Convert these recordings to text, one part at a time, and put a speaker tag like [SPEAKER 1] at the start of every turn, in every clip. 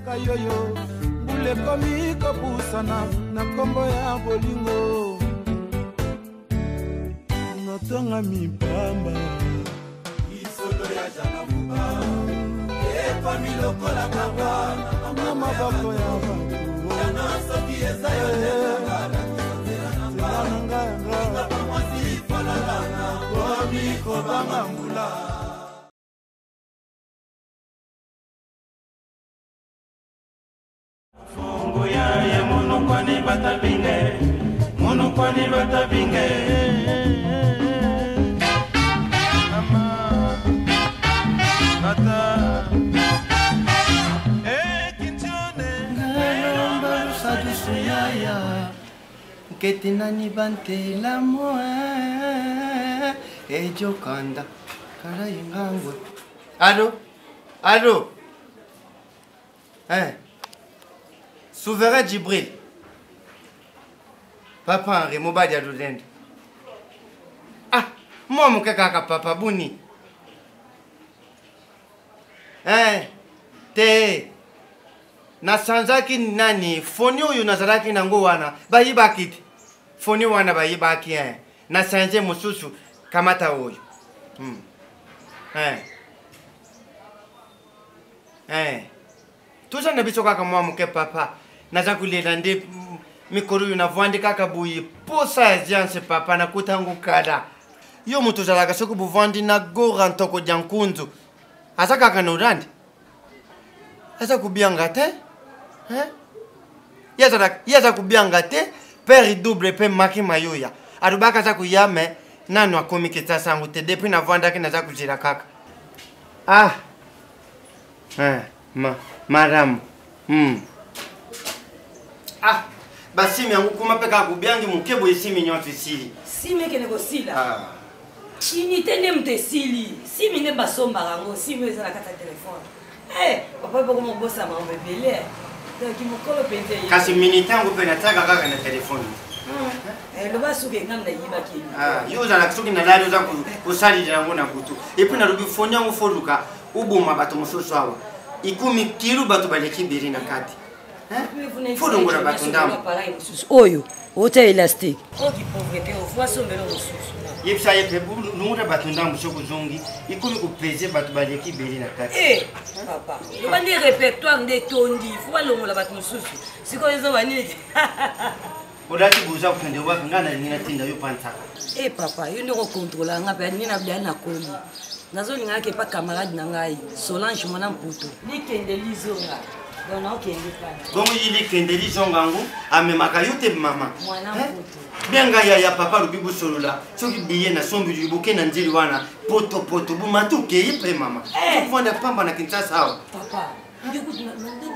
[SPEAKER 1] Kayoyo, bule komi kopusana na kombo ya bolingo. Notonga mipamba. Isolo ya jana buba. Epa miloko la baba. Mama bako ya batu. Jana soki eza yo nengana. Tela nanga yanga. Papa mwasi falalana. Komi kobanga mbula. Fongo ya monokwani batabinge. Monokwani batabinge. Mama bata kinchone ngalomba sadusuyaya ketinani bante la moa ejokanda kala ingangwe. Allô Souverain Djibril Papa Henri Mobadi Adolende. Moi mon kaka papa buni. Te nasanzaki nani foni oyo nazalaki nango wana bayibakiti. Foni wana bayibaki nasanje mususu kamata oyo. Tuza na biso kaka mwa muke papa naza kulela nde mikoro yo navwandi kaka buyi posa agence papa na kutangu kada. Yo mutu zalaka soku buvandi na gora ntoko jankunzu. Asa kaka no randi. Asa kubianga te? Yaza kubianga te? Peri double pe maki mayoya. Arubaka za kuyame nanu akomi kita sangu te depi na vanda kina za kujira kaka. Maramu. Basi miangu kuma peka kubiangi mukebo isimi nyotu sili.
[SPEAKER 2] Simi kene kosila. Initende mtesili. Simi ne basomba rango. Simi eza na kata telefone. Papa boko mobosa ma mbebele. Donc mukolo pente.
[SPEAKER 1] Kasi minitangu pe nataka kaka na telefone.
[SPEAKER 2] Lo basuke ngamna yiba kini.
[SPEAKER 1] Yo za na kusuki na lalo za kusali jango na kutu. Epi na rubi foni yangu foluka ubuma bato mususu awa. Ikumi kilu bato baleki biri na kati. Fodongo na bato ndamu.
[SPEAKER 2] Oyo, ota elastique. Oki pauvreté, ofwa sombelo mususu.
[SPEAKER 1] Yepsa yepe nungura bato ndamu shoko zongi. Ikumi kupeze bato baleki biri na kati.
[SPEAKER 2] Papa. Yo bandi répertoire nde tondi. Fwa longo la bato mususu. Siko yezo banini.
[SPEAKER 1] Odati buza kutende wako ngana nina tinda yo pantaka.
[SPEAKER 2] Papa, yo ndoko contrôler ngapa nina bya na komi. Nazolinga ke pa camarade na ngai Solange mwana mputo. Likende lizonga. Dona okende kana.
[SPEAKER 1] Bongo yili kende lizonga ngo amemaka yote mama.
[SPEAKER 2] Mwana mputo.
[SPEAKER 1] Benga ya papa rubibu solula. Soki biye na sombi rubuke na njiri wana poto bumatuke ipe mama. Tukwanda pamba na Kinshasa hawa.
[SPEAKER 2] Papa. Ndiko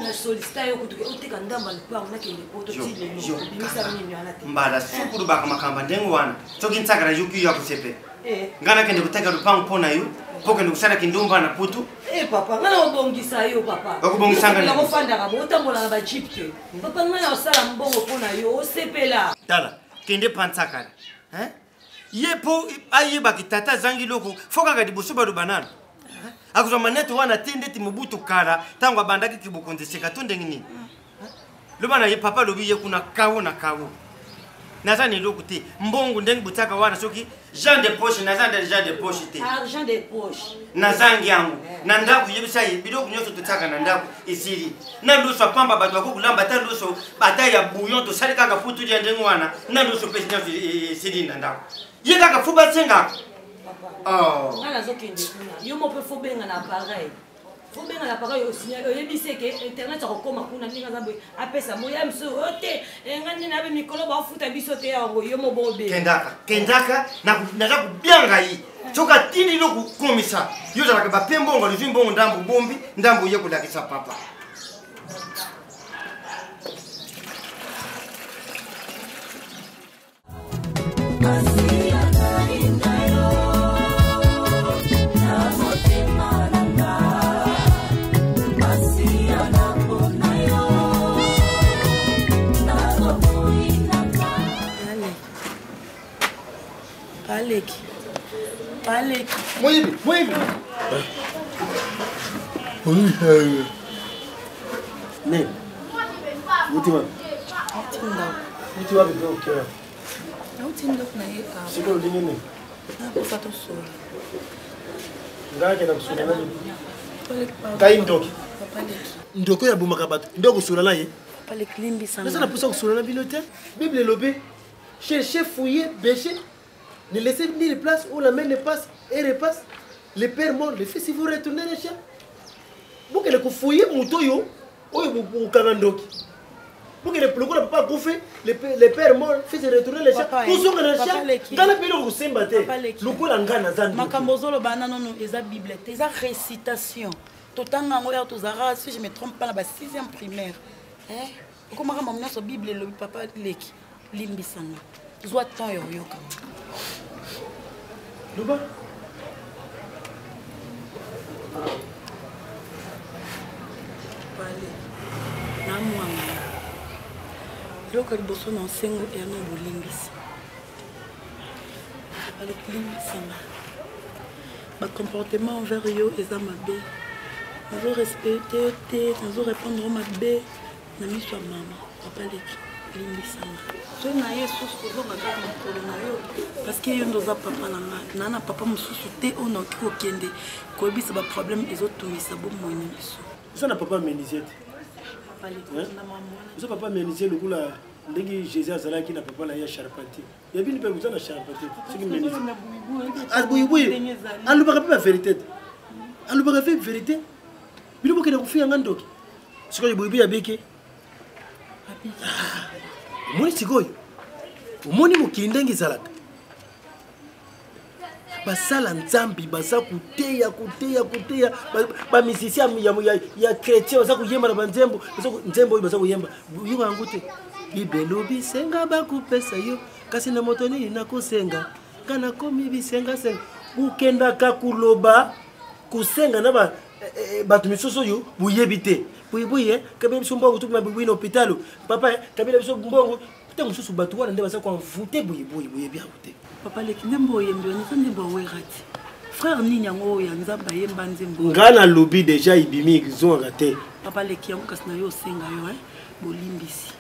[SPEAKER 2] na solista yo kutuke utika ndamba lipanga na kende poto tile yo. Bimisa mimi yana te.
[SPEAKER 1] Mbada sukuru baka makamba ndengo wana. Soki ntsakara yuki ya kusepe. Ngana kende kuteka lupango pona yo. Poke nukusana kindumba na putu.
[SPEAKER 2] Papa, ngana obongisa yo papa.
[SPEAKER 1] Okubongisa ngana.
[SPEAKER 2] Ngana ofanda kabo utambola na ba chipke. Papa ngana osala mbongo pona yo osepela.
[SPEAKER 1] Tala, kende pantsakara. Yepo ayeba kitata zangi loko foka kadi busuba do banana. Akuzwa maneto wana tinde timubutu kara tangu abandaki kibukonzeseka tunde ngini. Lubana ye papa lobi ye kuna kawo na kawo. Nazani lokuti mbongo ndengi butaka wana soki Jean de poche nazanda Jean de poche te.
[SPEAKER 2] Argent de poche.
[SPEAKER 1] Nazangi yangu. Na ndaku yebisa bidoko nyoso tutaka na ndaku isiri. Na luso pamba batu bako kulamba ta luso bataille ya bouillon to sali kaka putu ya ndengo wana. Na luso pesi nyoso isiri na ndaku. Ye kaka fuba tsenga. Papa.
[SPEAKER 2] Ngana zokende kuna. Yo mo pe fobenga na appareil. Fobenga na appareil au signal. Yebise ke internet akoma kuna ndinga zaboy. Apesa moya mso ote. Ngani na be mikolo ba futa biso te yango yo mo bobe.
[SPEAKER 1] Kendaka na za kubianga yi. Choka tini loku komisa. Yo za ka bapembongo lizimbongo ndambu bombi ndambu ye kulakisa papa.
[SPEAKER 2] Aleki.
[SPEAKER 3] Muibi. Ne. Mutima. Mutima bebe okay.
[SPEAKER 4] Autindo na ye.
[SPEAKER 3] Siko ndingene.
[SPEAKER 4] Na kufato solo.
[SPEAKER 3] Ngake na kusula na kai ndoki. Ndoko ya bumaka bato. Ndoko kusula na ye.
[SPEAKER 4] Pale klimbi sana.
[SPEAKER 3] Ça n'a pas ça kusula na bilote. Bible lobé. Cherchez, fouillez, bêchez. Ne laissez ni les places où la main ne passe et repasse. Le père mort, le fils, si vous retournez les chiens. Vous que le fouillez moutoyo, ou kagandoki. Vous que le papa bouffé, le père mort, fils retourner les chiens. Vous sont les chiens. Dans le pays où vous s'embattez, le coup l'angana zan.
[SPEAKER 4] Makambozolo banana non, eza bible, eza récitation. Totanga ngoya tozara, si je me trompe pas la 6e primaire. Hein? Comment on m'a sur bible le papa leki limbisanga. Zwa temps yo yo kam.
[SPEAKER 3] Luba.
[SPEAKER 4] Pale. Na mwanga. Loko liboso na sengo ya no bolimbisi. Pale limbisanga. Ba comportement envers yo eza mabe. Nazo respecter te, nazo répondre au mabe. Na miso ya mama. Papa leki limbisanga. Je na yesus kozonga kaka mokolo na yo parce que yo ndoza papa na nga na papa mosusu te oyo noki kokende koyebisa baproblème ezotumisa bomoi na biso
[SPEAKER 3] Ça n'a papa ménisé. Ça papa ménisé le coup là. Ndenge Jésus azalaki na papa na ya charpentier. Ya bini pe kutana charpentier. C'est qui ménisé. Boui. Alubaka pe la vérité. Alubaka pe vérité. Bino boke na kufi nga ndoki. Siko boui ya beke. Moni sikoyo omoni mokili ezalaka basala nzambi baza kuteya bamisisi ya chrétien baza kuyemba na banzembo nzembo oyo baza kuyemba yo yango te bible elobi senga bakupesa yo kasi na moto nini nakosenga nga nakomi bisengasenga bokendaka kuloba kusenga na bato misusu oyo boyebi te boye kabila biso mbongo tukuna bibuyi na hôpital papa kabila biso mbongo ntango mosusu bato wana nde baza koanvute boyebi yango te
[SPEAKER 4] papa leki nzembo oyembi oniza nzembo awerati frère nini yango oyo ya nzambe ayemba nzembo
[SPEAKER 3] nga nalobi deja ibimi ezongaka te
[SPEAKER 4] papa leki yango kasi na yo osenga yo bolimbisi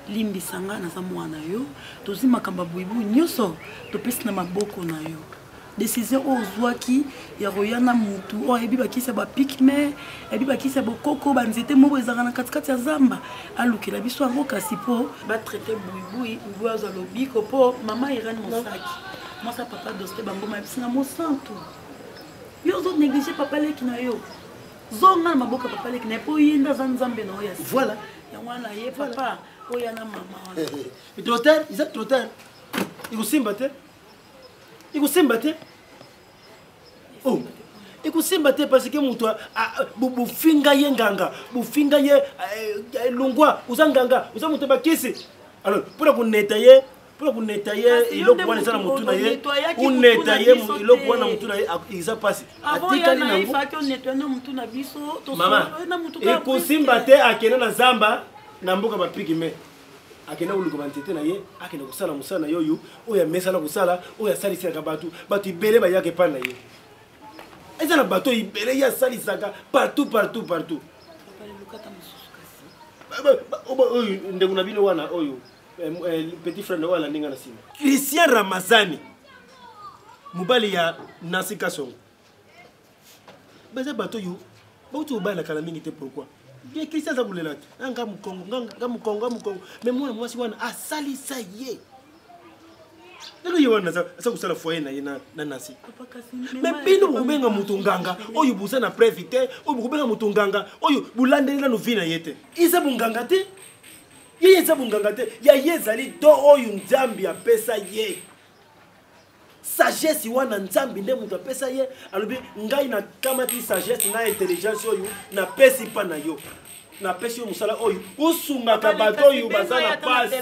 [SPEAKER 4] limbisanga naza mwana yo tozwi makambo boyiboyi nyonso topesi na maboko na yo décision ozwaki ya royana mutu o ebi bakisa ba pikme ebi bakisa bokoko banzete mobo ezaka na katikati ya zamba alukela biso yango kasi po ba traiter buibui boazo lobiko po mama irani mosaki mosa papa doste bamboma bisinga mosantu yo zo négliger papa leki na yo zonga na maboka papa leki na po yinda za nzambe na oya
[SPEAKER 3] voilà
[SPEAKER 4] yango na ye papa oya na mama
[SPEAKER 3] trop tard ils sont trop tard ikusimba te ikusimba te oh ikusimba te parce que mutu bufinga ye nganga bufinga ye longwa uzanganga uzamutu bakisi alors pour kuneta ye iloko wana sana mutu na ye uneta ye iloko wana mutu na ye iza pasi
[SPEAKER 4] atikali na ifaki oneta na mutu na biso to
[SPEAKER 3] na mutu ka ikusimba te akena na zamba na mboka bapiki me akena uluko bantete na ye akena kusala musala yoyo oya mesala kusala oya salisaka batu ibele ba yake pa na ye eza na bato ibele ya salisaka partout oyo ndengu na bino wana oyo petit frère wala ninga na sima Christian Ramazani mobali ya Nancy Kasongo baza bato yo bautu bana kala mingi te pourquoi bien Christian za bulela nga mukongo mais moi si wana asalisa ye nalo ye wana sa kusala foyer na ye na Nancy mais bino bubenga mutu nganga oyo buza na prévité oyo bubenga mutu nganga oyo bulandela no vina yete isa bunganga te ye eza bunganga te ya yezali to oyo nzambi apesa ye sagesse wana nzambi nde mutu apesa ye alobi ngai na kamati sagesse na intelligence oyo na pesi pa na yo na pesi yo musala oyo usungaka bato oyo baza na pasi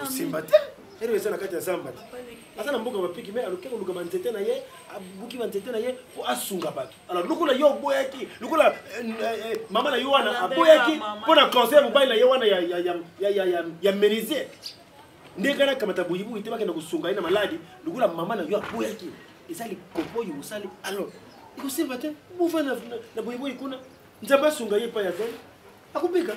[SPEAKER 3] simba te ero eza na kati ya zamba te aza na mboka bapiki me aluke koluka banzete na ye abuki banzete na ye po asunga bato alors lokola yo boyaki lokola mama na yo wana aboyaki mpo na conseil mobali na ye wana ya menuisier ndenge na kamata buyibu ite bakenda kusunga ina maladi lokola mama na yo aboyaki ezali kopo yo usali alors ikosimba te buva na buyibu ikuna nzambe asunga ye pa ya zone akubika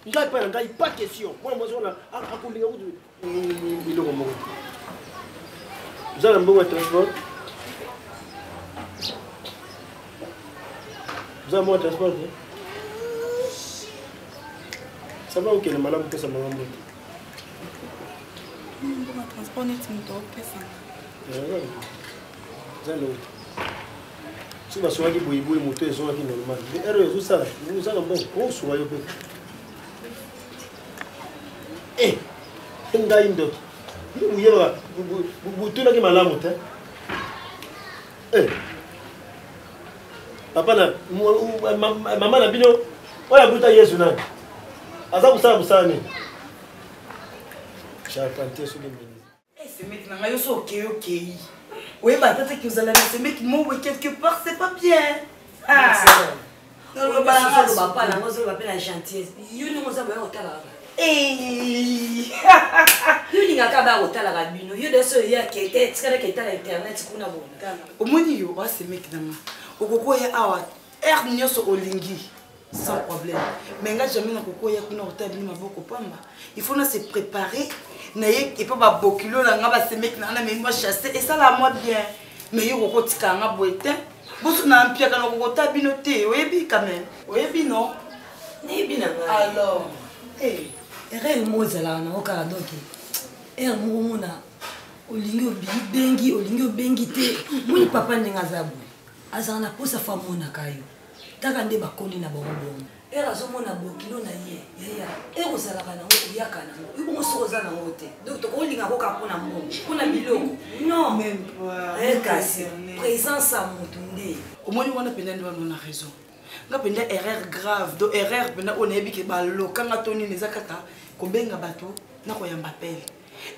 [SPEAKER 3] ngai pa na ngai pas question moi mozona akulinga kutu biloko moko zala mbongo transport zala mbongo transport ça va okele malamu pesa makambo
[SPEAKER 4] mbongo transport neti moto opesa
[SPEAKER 3] zalo si baswaki boyiboyi moto ezongaki normal ero ezosala ezosala bon oswa yo mpe ngai ndo uyeba butunaki malamu te papa na mama na bino oyo abuta yesu nani aza kosala mosala nini charpentier soki
[SPEAKER 4] semeki na ngai yo so okei oyeba ata teke ozala na semeki mowe quelque part c'est pas bien
[SPEAKER 2] oloba nango ozoloba mpe na gentillesse yo ndenge oza boya kotalaka yo lingaka baya kotalaka bino yo deso oyake te tikala ketala internet kuna bona
[SPEAKER 4] omoni yo oasemeki nanga okokoya awa ere nyonso olingi sans problème mais nga jamais nakokoya kuna kotala bino maboko pamba il faut na se préparer naye epo babokilo nanga basemeki nanga na memi bachasse esala moi bien mais yo kokotika nga boye te boso na mpiaka na kokota bino te oyebi quand même oyebi non
[SPEAKER 2] nayebi na ngai
[SPEAKER 4] alors
[SPEAKER 2] erreur mo ezalaka nango kaka donc ere moko mona olingi obengi te moni papa ndenge aza boye azala na posa fa monaka yo taka nde bakoli na bango bongo ere azomona bokilo na ye yaya ere ozalaka nango oyaka nango ebongo soko oza nango te donc tokolingako kaka mpona mbongo mpona biloko non kasi présence ya moto nde
[SPEAKER 4] omoni wana mpenza nde wana na raison nga mpenza erreur grave do erreur mpenza oyo nayebi ke balokanga to nini eza kaka kobenga bato na koyamba pele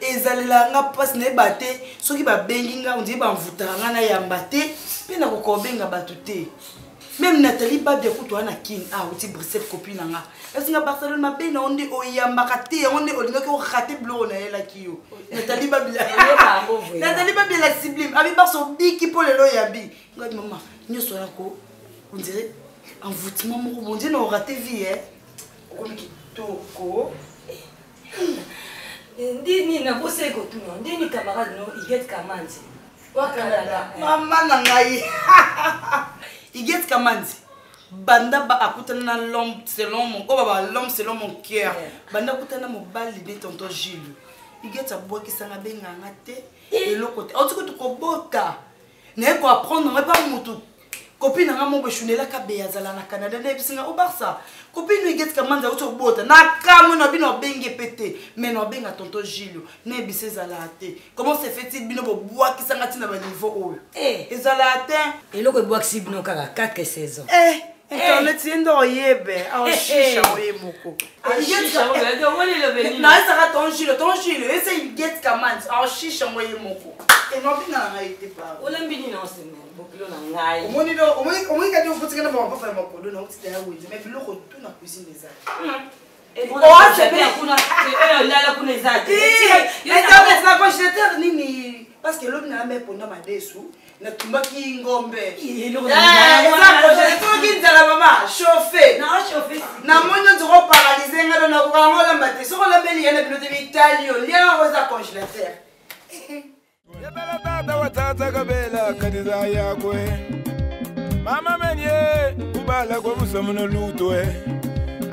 [SPEAKER 4] ezalelaka nga mpasi nayeba te soki babengi nga ondie bamvutaka nga nayamba te mpe na kokobenga bato te même Nathalie Babia kutu wana kin uti Bruxelles copine nga esinga Barcelone mabe na onde oyambaka te onde olinga ko rater bloko na yela kiyo Nathalie Babia la sublime abi barso biki po lelo yabi ngadi mama nyoso yako on dirait envoûtement moko bon dieu na rater vie okomiki toko
[SPEAKER 2] ndini na bose ko tuno ndini camarade no iget kamanzi
[SPEAKER 4] wakala mama na ngai Iget Kamanzi banda ba akutana na l'homme selon mon l'homme selon mon cœur banda akutana mobali de tonton Gilles Iget aboua ki sanga benga ngate et l'autre côté autre que kobota ne ko apprendre nga pas mutu copine nga mo beshunela ka be yazala na Canada ne bisinga au Barça copine Iget Kamanzi auto bota na kamo na bino benge pété mais no benga tonton Gilles ne bisezala te comment c'est fait-il bino boua ki sanga tina ba niveau oyo ezala te
[SPEAKER 2] eloko ebwakisi bino kaka 4 saisons
[SPEAKER 4] internet yendo oyebe shisha oyemoko na esaka ton Gilles ese Iget Kamanzi shisha oyemoko enobinga na ite pa
[SPEAKER 2] olembini na oseme bokilo na ngai
[SPEAKER 4] omoni kati ofutika na bapapa ya makolo na otita ya wenze mais biloko tu na cuisine ezali congélateur nini parce que lobi na me ponda madesu na tumbaki ngombe congélateur nzala mama chauffer na mono nzoko paralyser ngalo na kukangola mbate soko lambeli yana bino de Italie lia rosa congélateur
[SPEAKER 5] yabela tata watata kabela kadiza yakwe mama menye ubala kwa musamuno lutwe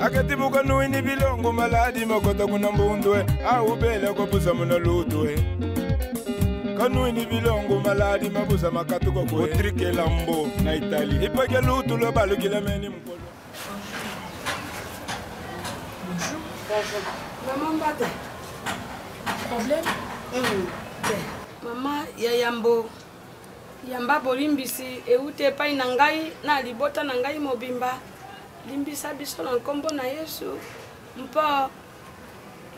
[SPEAKER 5] akatibuka nuini bilongo maladi makota kuna mbundwe ubela kwa musamuno lutwe kanuini bilongo maladi mabusa makatu kwa kotrike lambo na Italie ipake lutu lo balukila meni mkolo.
[SPEAKER 6] Bonjour. Maman Mbata. Problème? Mama ya yamba bolimbisi eute epai na ngai na libota na ngai mobimba limbisa biso na nkombo na Yesu mpo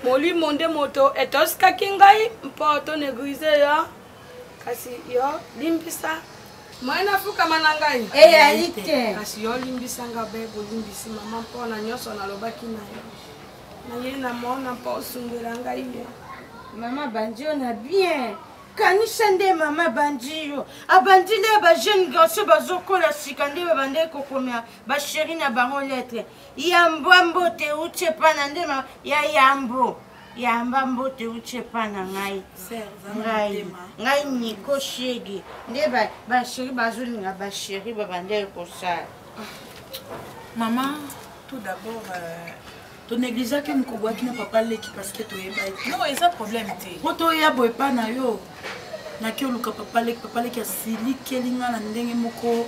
[SPEAKER 6] molimo nde moto etosikaki ngai mpo tonéglige yo kasi yo limbisa moi nafukama na ngai kasi yo limbisa nga be bolimbisi mama mpo na nyonso nalobaki na yo na ye na mona mpo osungela ngai yo
[SPEAKER 7] Maman Banjo na bien kanisa nde mama bandi yo abandi nde bajeune garçon bazokola sika nde babande kokomela basheri na bango lettre yambo mbote uche pana nde ya yambo yamba mbote uche pana ngai ngai niko shege nde basheri bazolinga basheri babande kosala.
[SPEAKER 4] Maman, tout d'abord, tu négligeais que nous avons papa leki parce que tu es pas.
[SPEAKER 8] Non, il y a un problème.
[SPEAKER 4] Quand tu es boy pas na yo, na ki oluka papa leki asili kelinga na ndenge moko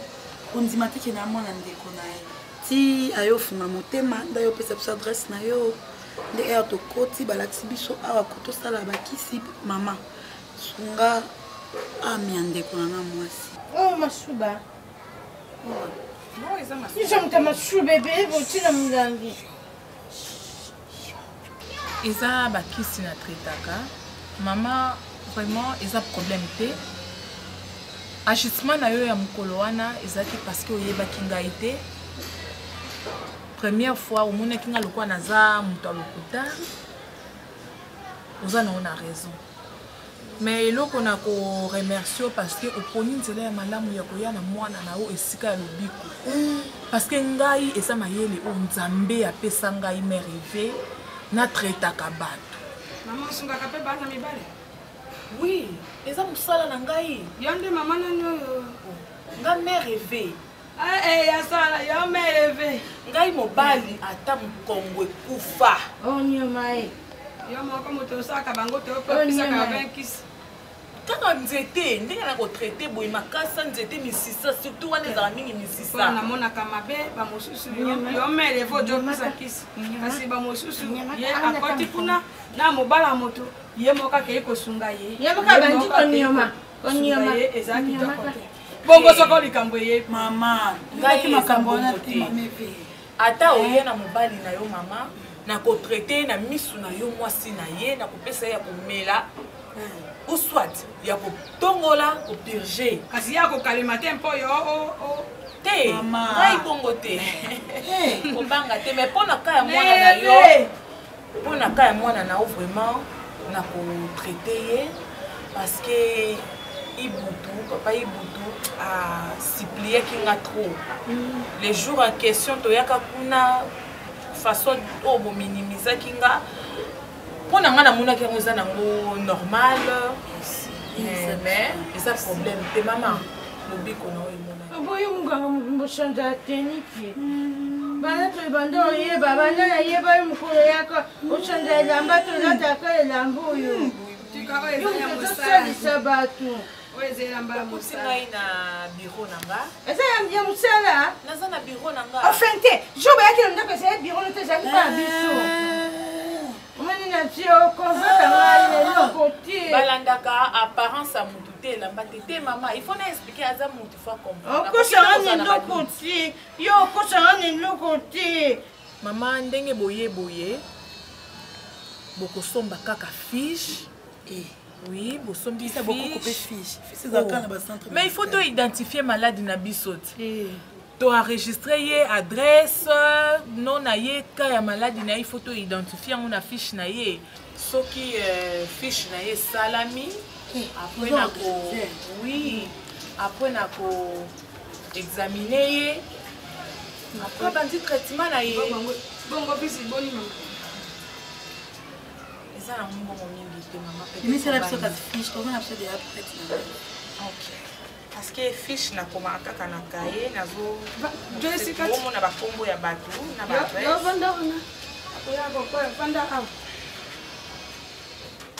[SPEAKER 4] ondimate ke na mwana ndeko na ye. Ti ayo funga motema nda yo pesa biso adresse na yo. Nde air to koti balakisi biso awa koto sala bakisi mama. Sunga ami ndeko na mwasi.
[SPEAKER 7] Oh masuba.
[SPEAKER 8] Non, ils ont
[SPEAKER 7] Nous sommes ma chou bébé, vous-tu la moulangi.
[SPEAKER 8] Ils ont baki si na tretaka. Maman, vraiment, ils ont problème té. Agissement na yo ya mukolo wana, ezaki parce que oyeba kinga été. Première fois au monde kinga lokwa naza muto lokuta. Oza na ona raison. Mais eloko na ko remercier parce que au poni nzela ya malamu ya koya na mwana na o esika ya lobiko. Parce que ngai esa mayele o nzambe apesa ngai me rêver na tretaka bato.
[SPEAKER 6] Maman sunga kape bana mibale.
[SPEAKER 8] Oui, esa musala na ngai.
[SPEAKER 6] Yonde mama na nyo.
[SPEAKER 8] Nga me rêver.
[SPEAKER 6] Ya sala, yo me rêver.
[SPEAKER 8] Ngai mobali ata mkongo ekufa.
[SPEAKER 7] Oh nyamae.
[SPEAKER 6] Yo moko moto saka bango te opesa ka 20 kisi.
[SPEAKER 8] Kaka nzete ndenge na ko traiter boy makasa nzete misisa surtout wana za mingi misisa.
[SPEAKER 6] Na mona kama be ba mosusu yo mele vo jo pesa kisi. Kasi ba mosusu ye akoti kuna na mobala moto ye moka ke ko sunga ye.
[SPEAKER 7] Ye moka bandi ko nyoma.
[SPEAKER 6] Onyoma ye ezaki tokote. Bongo soko likambo ye
[SPEAKER 4] mama
[SPEAKER 8] ngai makambo na te. Ata oye na mobali na yo mama na ko traiter na misu na yo mwasi na ye na ko pesa ya komela. Ou soit ya ko tongola ko purger
[SPEAKER 6] kasi ya ko kalimate mpo yo
[SPEAKER 8] te ngai bongo te ko banga te mais pona ka ya mwana na yo pona ka ya mwana na yo vraiment na ko traiter ye parce que ibutu papa ibutu a supplié kinga trop les jours en question to yaka kuna façon o bo minimiser kinga. Pour nous, nous normal. Mais c'est un problème. Et maman, le bic on a eu.
[SPEAKER 7] Boy, on change à tenir. Bana tu bando ye baba na ye ba mukolo yako uchanda lamba tu lata ka lambo yo.
[SPEAKER 6] Tikaba ya
[SPEAKER 7] musala sabatu.
[SPEAKER 6] Weze lamba musala
[SPEAKER 8] na bureau nanga.
[SPEAKER 7] Eza ya musala?
[SPEAKER 8] Naza na bureau nanga.
[SPEAKER 7] Enfin te, je vais que ndako c'est bureau ne te jali pas biso.
[SPEAKER 8] Balandaka apparence à mututé la batete maman il faut expliquer à ça mutu faut comprendre.
[SPEAKER 7] Oko sanga ni lokoti yo oko sanga ni lokoti
[SPEAKER 8] maman ndenge boye boko somba kaka fiche oui bosombi
[SPEAKER 4] ça beaucoup coupé fiche
[SPEAKER 8] mais il faut to identifier maladie na bisote. Tu enregistré adresse non na ye ka ya maladie na il faut to identifier on affiche na ye so qui fiche na ye salami après na ko oui après na ko examiner ye après bandi traitement na ye
[SPEAKER 6] bongo bisi boni mama
[SPEAKER 8] ça na mbongo mingi te mama
[SPEAKER 4] mais c'est la fiche on a besoin de après.
[SPEAKER 8] OK. Parce que fiche na koma kaka na kaye nazo
[SPEAKER 6] Jessica
[SPEAKER 8] na bakombo ya batu na badresse
[SPEAKER 6] yo vanda ona akoya ko vanda au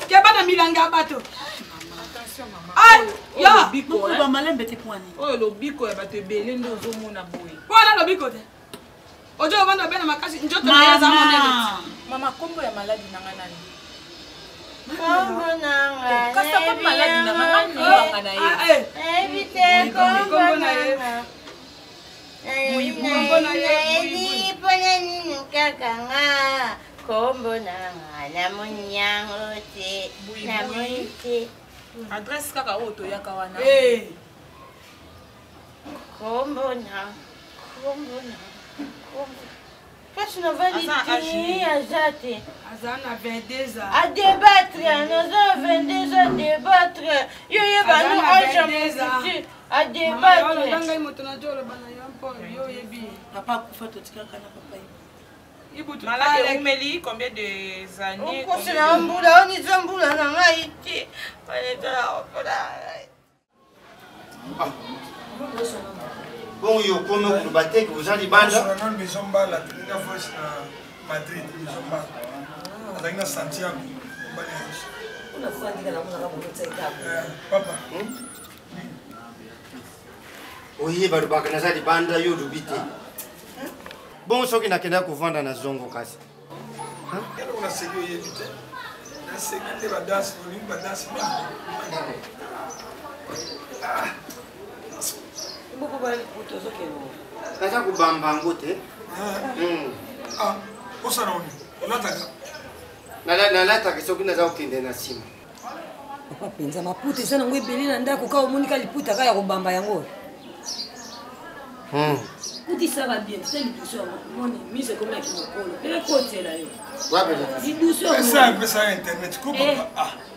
[SPEAKER 6] ke bana milanga bato
[SPEAKER 8] attention mama
[SPEAKER 6] ah yo
[SPEAKER 4] biko ba malembe te kwani
[SPEAKER 8] oyo lobiko ya bato ebele ndo ozomona boye
[SPEAKER 6] wana lobiko te ojo vanda bena makasi njoto na ya za monene
[SPEAKER 8] mama kombo ya maladi nanga nani
[SPEAKER 7] kombo nanga
[SPEAKER 8] kasa kwa maladi nanga nani nanga na ye
[SPEAKER 7] evite kombo nanga
[SPEAKER 6] kombo na ye
[SPEAKER 7] pona nini kakanga kombo nanga na munyango te na munte
[SPEAKER 8] adresse kaka oyo toyaka wana
[SPEAKER 7] kombo nanga kombo kasi na validini azate
[SPEAKER 6] Azana 22 ans.
[SPEAKER 7] À débattre, nous avons 22 ans à débattre. Yo yeba nous à débattre.
[SPEAKER 4] Papa kufa totika kana papa.
[SPEAKER 8] Malade umeli combien de années?
[SPEAKER 7] On se na mbula, on izambula na ngaiti.
[SPEAKER 1] Bon, yo comme vous battez que vous allez banda.
[SPEAKER 5] Non, mais Zomba la tenue voice na Madrid, Zomba. Avec na Santiago.
[SPEAKER 2] On a fait des
[SPEAKER 5] Papa.
[SPEAKER 1] Oui, barubaka na zali banda yo dubite. Bon, soki nakenda kuvanda na zongo kasi.
[SPEAKER 5] Quelle on a ségué évité. Na ségué ba danse, on ba danse.
[SPEAKER 1] Kaza kubamba ngote.
[SPEAKER 5] Kosa na oni. Olataka.
[SPEAKER 1] Nalata kisoki naza ukende na sima.
[SPEAKER 2] Papa penza maputa sana ngwe beli na ndako ka omonika liputa ka ya kobamba yango. Kuti sava bien, c'est une douceur. Mon ami, c'est comme la qui me colle. Mais le côté là, dis douceur.
[SPEAKER 5] C'est un peu ça internet.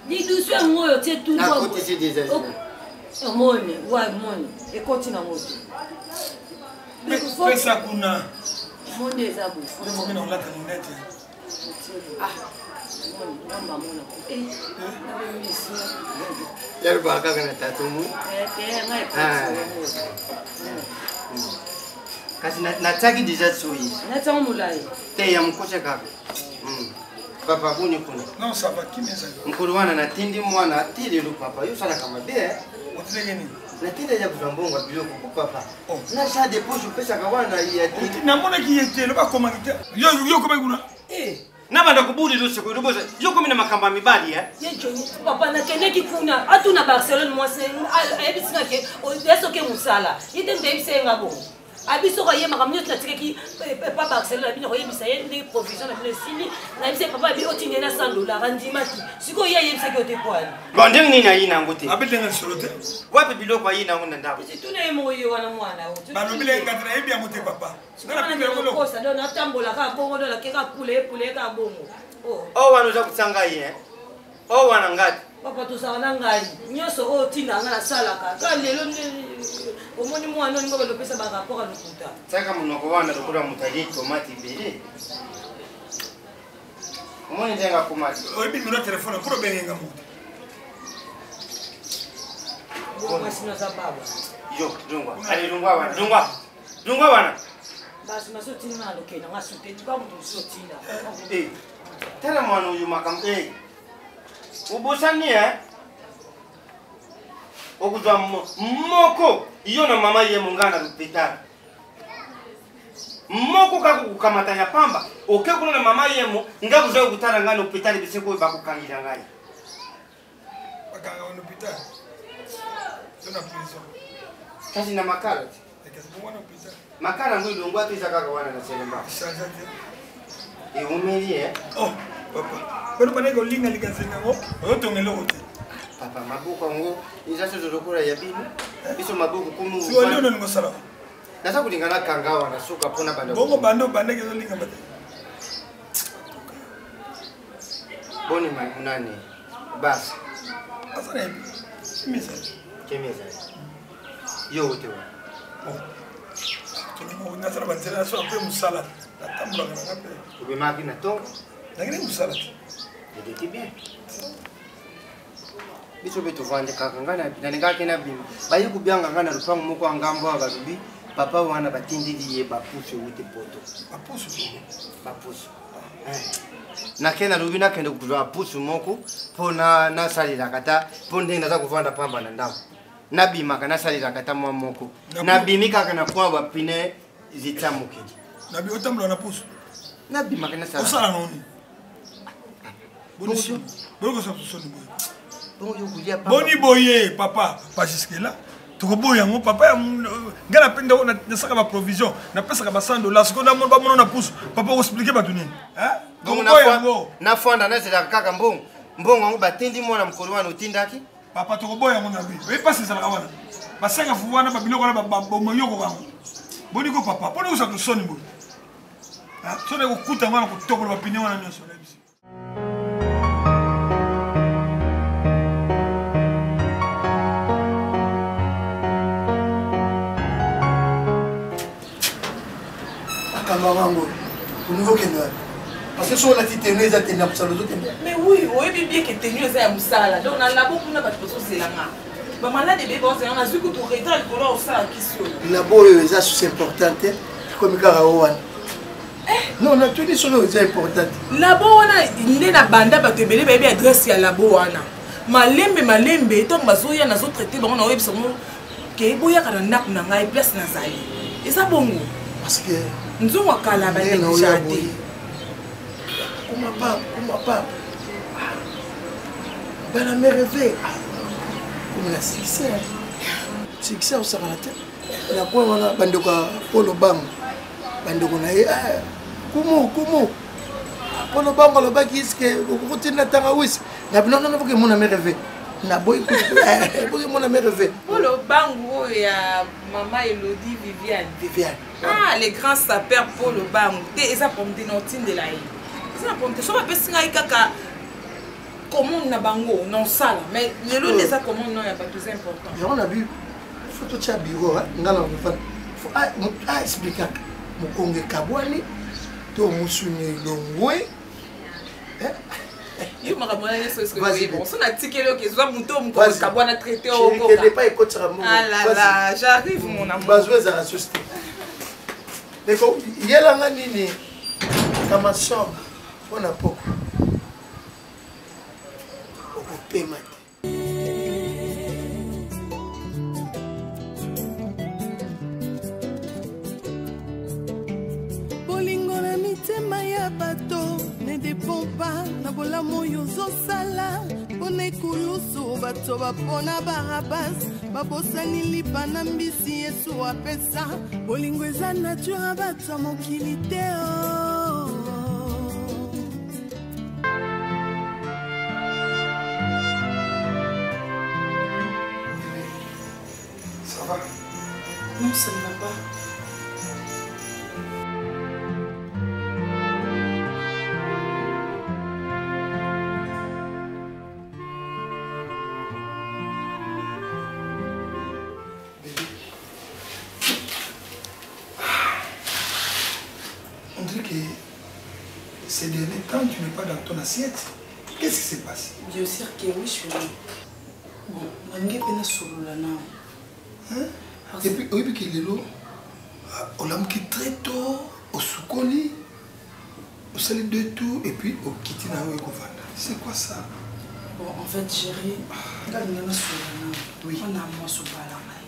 [SPEAKER 2] Dis douceur, moi, tu sais tout.
[SPEAKER 1] À côté c'est des ailes.
[SPEAKER 2] Mon, ouais, mon. Et continue à monter.
[SPEAKER 5] Mais ça kuna.
[SPEAKER 2] Mon des abous.
[SPEAKER 5] On est dans la lunette.
[SPEAKER 2] Mon,
[SPEAKER 1] Yaro baka kana tatumu. Kasi nataki deja soyi.
[SPEAKER 2] Nataka mulai.
[SPEAKER 1] Te ya mkosha kaka. Papa kuni kuna.
[SPEAKER 5] Non, ça va qui mais ça.
[SPEAKER 1] Mkuru wana natindi mwana atile lu papa. Yo sala kama be.
[SPEAKER 5] Otile nini?
[SPEAKER 1] Natinde ya kuzambonga biloko ku papa. Na sha de poche pesa kawana ya tindi.
[SPEAKER 5] Na mona ki yete lo ba komangite. Yo koma kuna.
[SPEAKER 1] Nabanda kubudi lusi ku ruboza. Yo komi na makamba mibali
[SPEAKER 2] Yejo papa na keneki kuna. Atuna Barcelone moi c'est ebisina ke yeso ke musala. Yete ndebise ngabo. Abiso koye makamnyo tlatikeki papa Barcelone abino koye bisaye ndi provision na sini na bise papa bi otine na $100 andimaki siko ye yebise ke otekwani
[SPEAKER 1] Gondeng nini ayina ngote
[SPEAKER 5] abete na solote
[SPEAKER 1] wapi biloko ayina ngona ndabo
[SPEAKER 2] situne moyo wana mwana o
[SPEAKER 5] bano bile ngatra ebi amote papa
[SPEAKER 2] ngana pile ko kosa do na tambola ka bongo do la ke ka pule ka bongo
[SPEAKER 1] oh wana uza kutsanga ye oh wana ngati
[SPEAKER 2] papa to sa na ngai nyoso o tinda ngana sala ka lelo omoni mwana ngo balopesa ba rapport à lokuta
[SPEAKER 1] saka munoko wana lokura mutaji tomati bele omoni ndenga kumati
[SPEAKER 5] obi mino telefone kuro benga mu
[SPEAKER 2] Bongo sina za baba
[SPEAKER 1] yo dungwa ali dungwa wana
[SPEAKER 2] basi masoti na lokena ngasute kwa mtu sotina
[SPEAKER 1] tena mwana uyu makam ubusani okuzwa moko iyo na mama ye mungana lupitari moko kakukamata ya pamba okekuna na mama yemo ngakuza kutara ngana lupitari biseko bakukangira ngai
[SPEAKER 5] bakanga lupitari tuna prison
[SPEAKER 1] kasi na makala makala ngo ilongwa tu izaka kawana na selemba umeli
[SPEAKER 5] papa pero para que linga ligazenga ngo otongelo wote
[SPEAKER 1] papa mabuko ngo izaso zolokura ya binu biso mabuko kumu
[SPEAKER 5] si wali ono ngosala
[SPEAKER 1] nasa kulingana kangawa na suka pona bando
[SPEAKER 5] bongo bando bande ke zolinga bate
[SPEAKER 1] boni manani bas
[SPEAKER 5] asana misa
[SPEAKER 1] kemeza yo wote wa
[SPEAKER 5] tunimo nasala bantela so ape musala natambula kana pe
[SPEAKER 1] ubemaki na to
[SPEAKER 5] nangine musala
[SPEAKER 1] ndeti bien biso beto vande kakangana na ngake na bimba bayi kubyanga ngana rupangu moko angambo abalubi papa wana batindili ye bapuso wote poto bapuso na kena rubi na kende kuzwa pusu moko pona na salira kata ponde ndaza kuvanda pamba na ndamu nabima kana salira kata mwa moko nabimika kana kwa bapine zitamukiji
[SPEAKER 5] nabi otambula na pusu
[SPEAKER 1] nabima kana salira
[SPEAKER 5] osala noni bonisi bongo sa soni boy
[SPEAKER 1] bongo kulia papa
[SPEAKER 5] boni boye papa parce là tokoboya ngo papa ya ngana penda na saka ba provision na pesa ka ba $100 sekonda mo ba mo na pusu papa ko expliquer ba tunini
[SPEAKER 1] na fonda na zela kaka mbongo ngo batindi mona mkolo wana utindaki
[SPEAKER 5] papa tokoboya ngo na bi we pasi sala wana basanga fuwana ba biloko na ba bomoyoko kango boni ko papa pona usa to soni boy sone ko kuta ngana ko tokola ba pinya wana nyoso na bisi
[SPEAKER 9] Mamango, au niveau que nous. Parce que sur la petite tenue, ils ont tenu à ça.
[SPEAKER 8] Mais oui, oui, bien que tenue, c'est à Moussala. Donc, on a là beaucoup de choses, c'est là. Maman, là, des bébés, on a su que pour rester le color, ça, qui sont.
[SPEAKER 9] Là-bas, c'est important. Comme Karawan. Non, on a tout dit sur nous, c'est important.
[SPEAKER 8] Là-bas, on a une bande, parce que bébé, bébé, adresse à là-bas. Malembe, tant que ma soeur, on a traité, on a eu son mot. Que boya kana nak na ngai place na zali. Eza bongo
[SPEAKER 9] parce que
[SPEAKER 8] nous on kala ba déjà dit.
[SPEAKER 9] Comment pas. Ben la mère rêvée. Comme la succès. Succès au sakalate. La quoi on a bande kwa Polo Bang. Bande ko na kumu. Polo Bang lo ba kiske ko tina tanga wis. Na non faut que mon mère rêvée. Na boy ko mon mère rêvée.
[SPEAKER 8] Polo Bango ya maman Elodie Viviane. Ah les grands sapeurs Polo Bango. Et ça pour me dénotine de la haine. Ça pour me so ba pesinga ikaka comment na bango non sala mais les lots des ça comment non y a pas plus important.
[SPEAKER 9] Et on a vu photo de bureau ngala ngofana. Faut expliquer mo konge kabwani to musuni longwe.
[SPEAKER 8] Yo m'a ramené ce que c'est bon. On a tiqué le que soit mouton mon kabwana traité au coca.
[SPEAKER 9] Je ne pas écouter ça.
[SPEAKER 8] Ah là là, j'arrive mon amour.
[SPEAKER 9] Bazoué za la société. Mais quand il y a la nini dans ma chambre, on a pas. On peut mettre.
[SPEAKER 10] Bato ne dépend pas na bolamo yozo sala pone kulusu bato bapona barabas babosani lipa na mbisi Yesu apesa bolingo eza nature bato mokili te
[SPEAKER 9] Ça va?
[SPEAKER 4] Non, ça ne va pas.
[SPEAKER 9] Ces derniers temps, tu n'es pas dans ton assiette. Qu'est-ce qui se passe?
[SPEAKER 4] Bien sûr que oui, je suis là. Bon, je ne vais pas solo là.
[SPEAKER 9] Et puis, oui, puis qu'il est là. On l'a mis très tôt, au soukoli, au salé de tout, et puis au kitina ou Kovanda. C'est quoi ça?
[SPEAKER 4] Bon, en fait, chérie, là, on est solo. Oui. On a moi sur la main.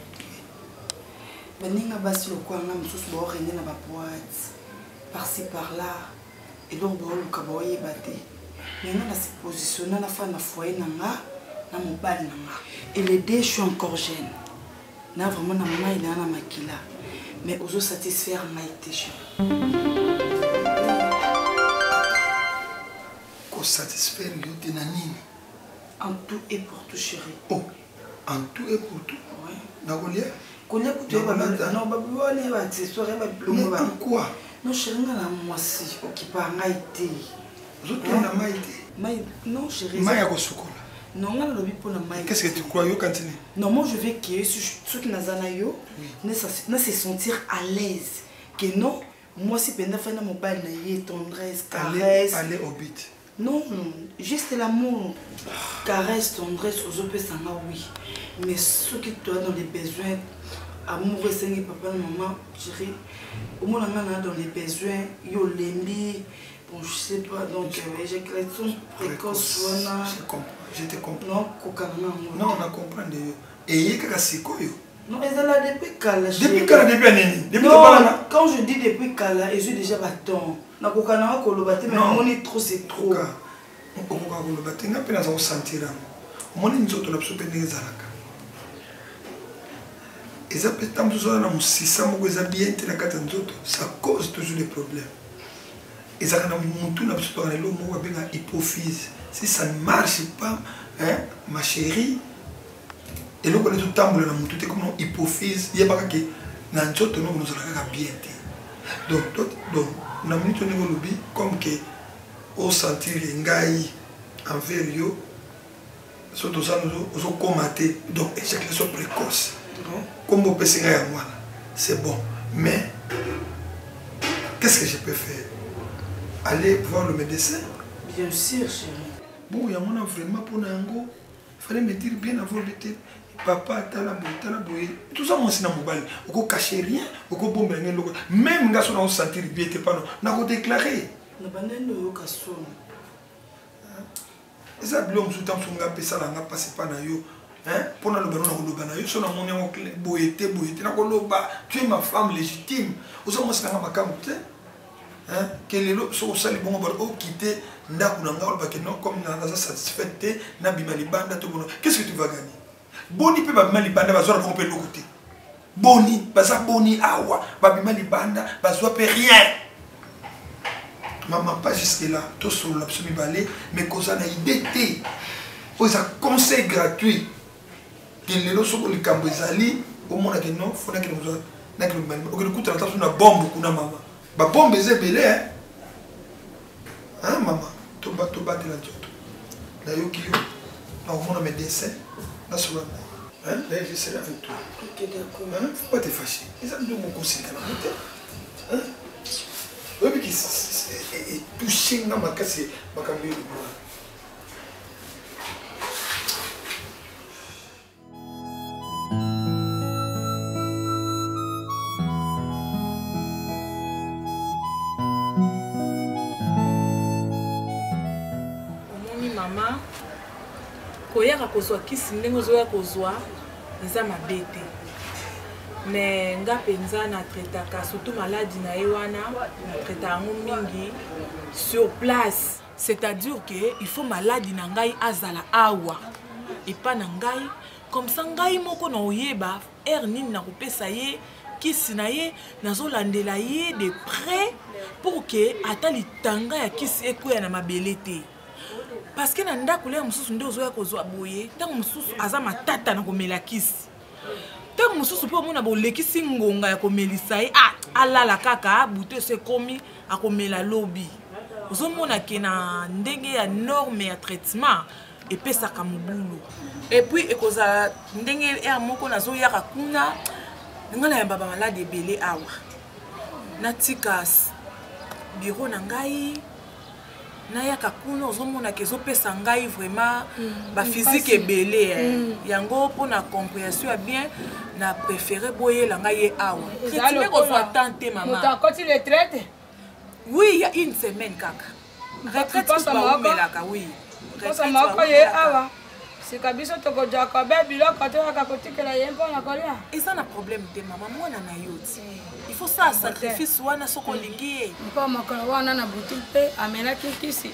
[SPEAKER 4] Mais nous avons basé le coin, nous avons tous régné dans la boîte, par-ci, par-là. Et donc, on a battu. Mais on a se positionné dans la foyer, dans mon bal. Et les deux, je suis encore jeune. Je suis vraiment dans ma kila. Mais je suis satisfaire ma été.
[SPEAKER 9] Qu'on satisfaire le nani.
[SPEAKER 4] En tout et pour tout, chérie.
[SPEAKER 9] Oh, en tout et pour tout?
[SPEAKER 4] Oui.
[SPEAKER 9] Dans le lien?
[SPEAKER 4] Non,
[SPEAKER 9] pourquoi?
[SPEAKER 4] Non, chérie, moi aussi, occupé à Maïté. Non, chérie. Non, on a le pour la Maïté.
[SPEAKER 9] Qu'est-ce que tu crois, yo, Cantine?
[SPEAKER 4] Non, moi je veux que ceux qui n'ont pas se sentir à l'aise. Que non, moi si pendant faire mon bail, tendresse, caresse.
[SPEAKER 9] Aller au but.
[SPEAKER 4] Non, juste l'amour. Caresse, tendresse, aux autres, ça m'a oui. Mais ceux qui sont dans les besoins, amour, et papa, maman, chérie. Au moins, dans les besoins, yo lembi, bon, je sais pas, donc éjaculation précoce,
[SPEAKER 9] je te comprends.
[SPEAKER 4] Non,
[SPEAKER 9] non, on a compris. Et il y a quelque
[SPEAKER 4] non, elle est là depuis Kala.
[SPEAKER 9] Depuis Kala, depuis
[SPEAKER 4] non, quand je dis depuis Kala, je suis déjà bâton. Na kokana ko lobate mais mon trop c'est trop.
[SPEAKER 9] On ko ko lobate nga pena za sentir. Mon nzoto la psope nezalaka. Eza petam zo na musisa moko eza bien te na kata nzoto, ça cause toujours des problèmes. Eza kana mutu na psope na lo moko benga hypophyse. Si ça ne marche pas, hein, ma chérie, et là, on est tout tambour dans mon tout est comme une hypophyse. Il y a pas que dans le tout nous nous allons bien. Donc, on a mis tout le lobby comme que au sentir ngai envers yo, surtout ça nous avons combattu. Donc, éjaculation précoce. Comme on peut se moi, c'est bon. Mais qu'est-ce que je peux faire? Aller voir le médecin?
[SPEAKER 4] Bien sûr, chérie.
[SPEAKER 9] Bon, il y a vraiment pour Nango. Il fallait me dire bien avant de dire papa, talaboye. Tout ça, moi, c'est dans mon bal. On ne cache rien. On ne bombe rien. Même quand on se sentir bien, on a déclaré.
[SPEAKER 4] On a déclaré.
[SPEAKER 9] Et ça, l'homme sous temps, on a passé ça, on a passé pas dans yo. Pour nous, on a yo, sur la monnaie, on a boyété. Tu es ma femme légitime. Aux hommes, c'est ma camoufle. Quel est l'autre sur ça, les bons vont quitter. Comme on a satisfait, on a bimalibanda, tout le monde. Qu'est-ce que tu vas gagner? Boni peut pas bimalibanda, va voir qu'on peut l'autre côté. Boni, baza boni, awa, bimalibanda, va voir rien. Maman, pas jusque là, tout sur l'absolu balai, mais qu'on a une idée. On a un conseil gratuit. Quel est l'autre sur le Cambozali, au monde que non, il faut que nous ayons. On a écouté la table sur une bombe, on a maman. La bombe est belée, hein, maman? Tu vas te battre la joie. Là, on a mes dessins. Là, sur la hein? Là, je serai avec toi.
[SPEAKER 4] Ok, d'accord.
[SPEAKER 9] Hein? Faut pas te fâcher. Ils ont donné mon conseil. Hein? Oui, mais qui est touché dans ma casse, ma cambie de bois.
[SPEAKER 8] Maman, koyaka kozwa kisi ndenge ozoya kozwa eza mabe te. Mais nga penza na traitaka surtout maladie na ye wana na traita yango mingi sur place. C'est-à-dire que il faut maladie na ngai azala awa et pas na ngai comme ça ngai moko na oyeba er nini na kopesa ye kisi na ye nazolandela ye de près pour que ata litanga ya kisi ekoya na mabele te. Parce que na ndako le mususu nde ozoya kozwa boye ntango mususu aza matata na komela kisi ntango mususu mpe omona bolekisi ngonga ya komelisa ye alala kaka bute se komi akomela lobi ozomona ke na ndenge ya norme ya traitement epesaka mobulu et puis ekozala ndenge ya moko nazoyaka kuna nga na yamba bamaladi ebele awa natika biro na ngai nayaka kuna ozomona ke ezopesa ngai vraiment ba physique ebele yango mpona compréhension ya bien na préféré boyela ngai ye awa traitement kozwa tante maman
[SPEAKER 6] motakoti retraite
[SPEAKER 8] oui il y a une semaine kaka retraite baomelaka oui
[SPEAKER 6] kosa moko ye awa sika biso tokozwaka be biloko toyaka kotikela ye mpona kolia
[SPEAKER 8] eza na problème te mama mwana na yo ti il faut ça sacrifice wana soko olingi ye
[SPEAKER 6] mpo mokolo wana na butu mpe amelaki kisi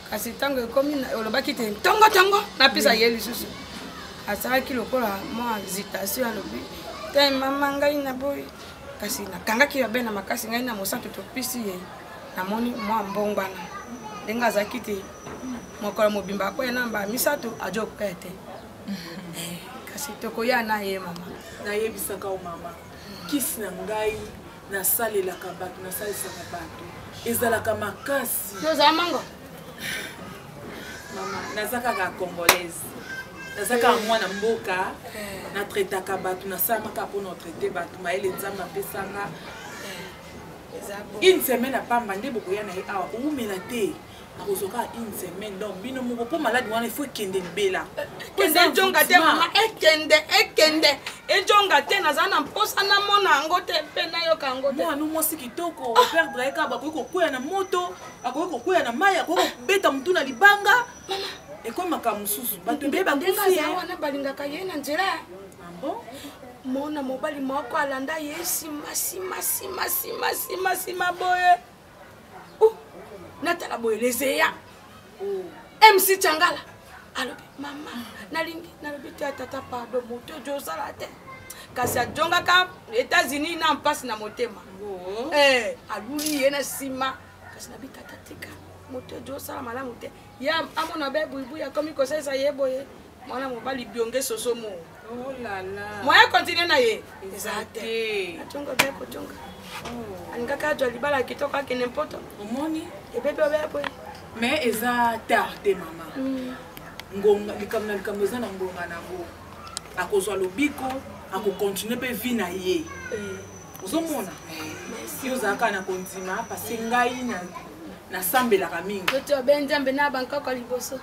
[SPEAKER 6] kasi ntango ekomi olobaki te ntongo napesa ye lisusu asalaki lokola mwa hésitation alobi te mama ngai na boyi kasi nakangaki yo be na makasi ngai na mosantu topesi ye namoni mwa mbongwana ndenge azalaki te mokolo mobimba akoya na mba misato ajo koya te kasi tokoya na ye mama
[SPEAKER 8] nayebisaka o mama kisi na ngai nasalelaka bato nasalisaka bato ezalaka makasi
[SPEAKER 6] tozala mango
[SPEAKER 8] mama naza kaka congolaise naza kaka mwana mboka natraitaka bato nasalamaka mpona otraite bato mayele nzambe apesanga une semaine apamba nde bokoya na ye awa koumela te akozoka une semaine donc bino moko po maladi wana il faut ekende libela
[SPEAKER 6] ejonga te mama ekende ejonga te naza na mposa namona yango te mpe nayoka yango te
[SPEAKER 8] mwana mwasi kitoko operdre eka bakoki kokwea na moto akoki kokwea na mai akoki kobeta motu na libanga ekomaka mosusu bato ebeye bakufi
[SPEAKER 6] wana balingaka ye na nzela mona mobali moko alanda ye sima boye natala boye lezeya MC Changala alobi mama nalobi te tata pardon moto ozala te kasi ajongaka États-Unis na mpasi na motema aluli ye na nsima kasi nabi tata tika moto ozala malamu te ya amona be buibu ya komi kosalisa ye boye mwana mobali bionge soso mo moya continue na ye eza te ajonga be kojonga alingaka ajwa libala kitoko akende mpoto
[SPEAKER 8] omoni
[SPEAKER 6] ebebe obeya boye
[SPEAKER 8] mais eza tard te mama ngonga likambo na likambo eza na ngonga nango akozwa lobiko akokontinue mpe vi na ye ozomona yo zaka na kondima parce que ngai na sambelaka mingi
[SPEAKER 6] toto be nzambe na bankoko liboso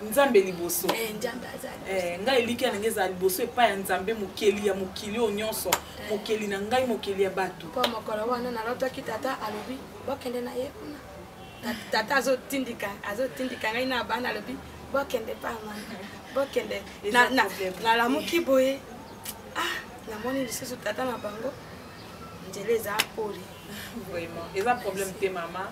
[SPEAKER 8] nzambe liboso
[SPEAKER 6] nzambe azali
[SPEAKER 8] ngai eliki ya nanga eza liboso epai ya nzambe mokeli ya mokili oyo nyonso mokeli na ngai mokeli ya bato
[SPEAKER 6] mpo mokolo wana nalotaki tata alobi bokende na ye kuna tata azotindika ngai na bana alobi bokende pa mama bokende nalamuki boye namoni lisusu tata na bango nzela eza poli
[SPEAKER 8] vraiment eza problème te mama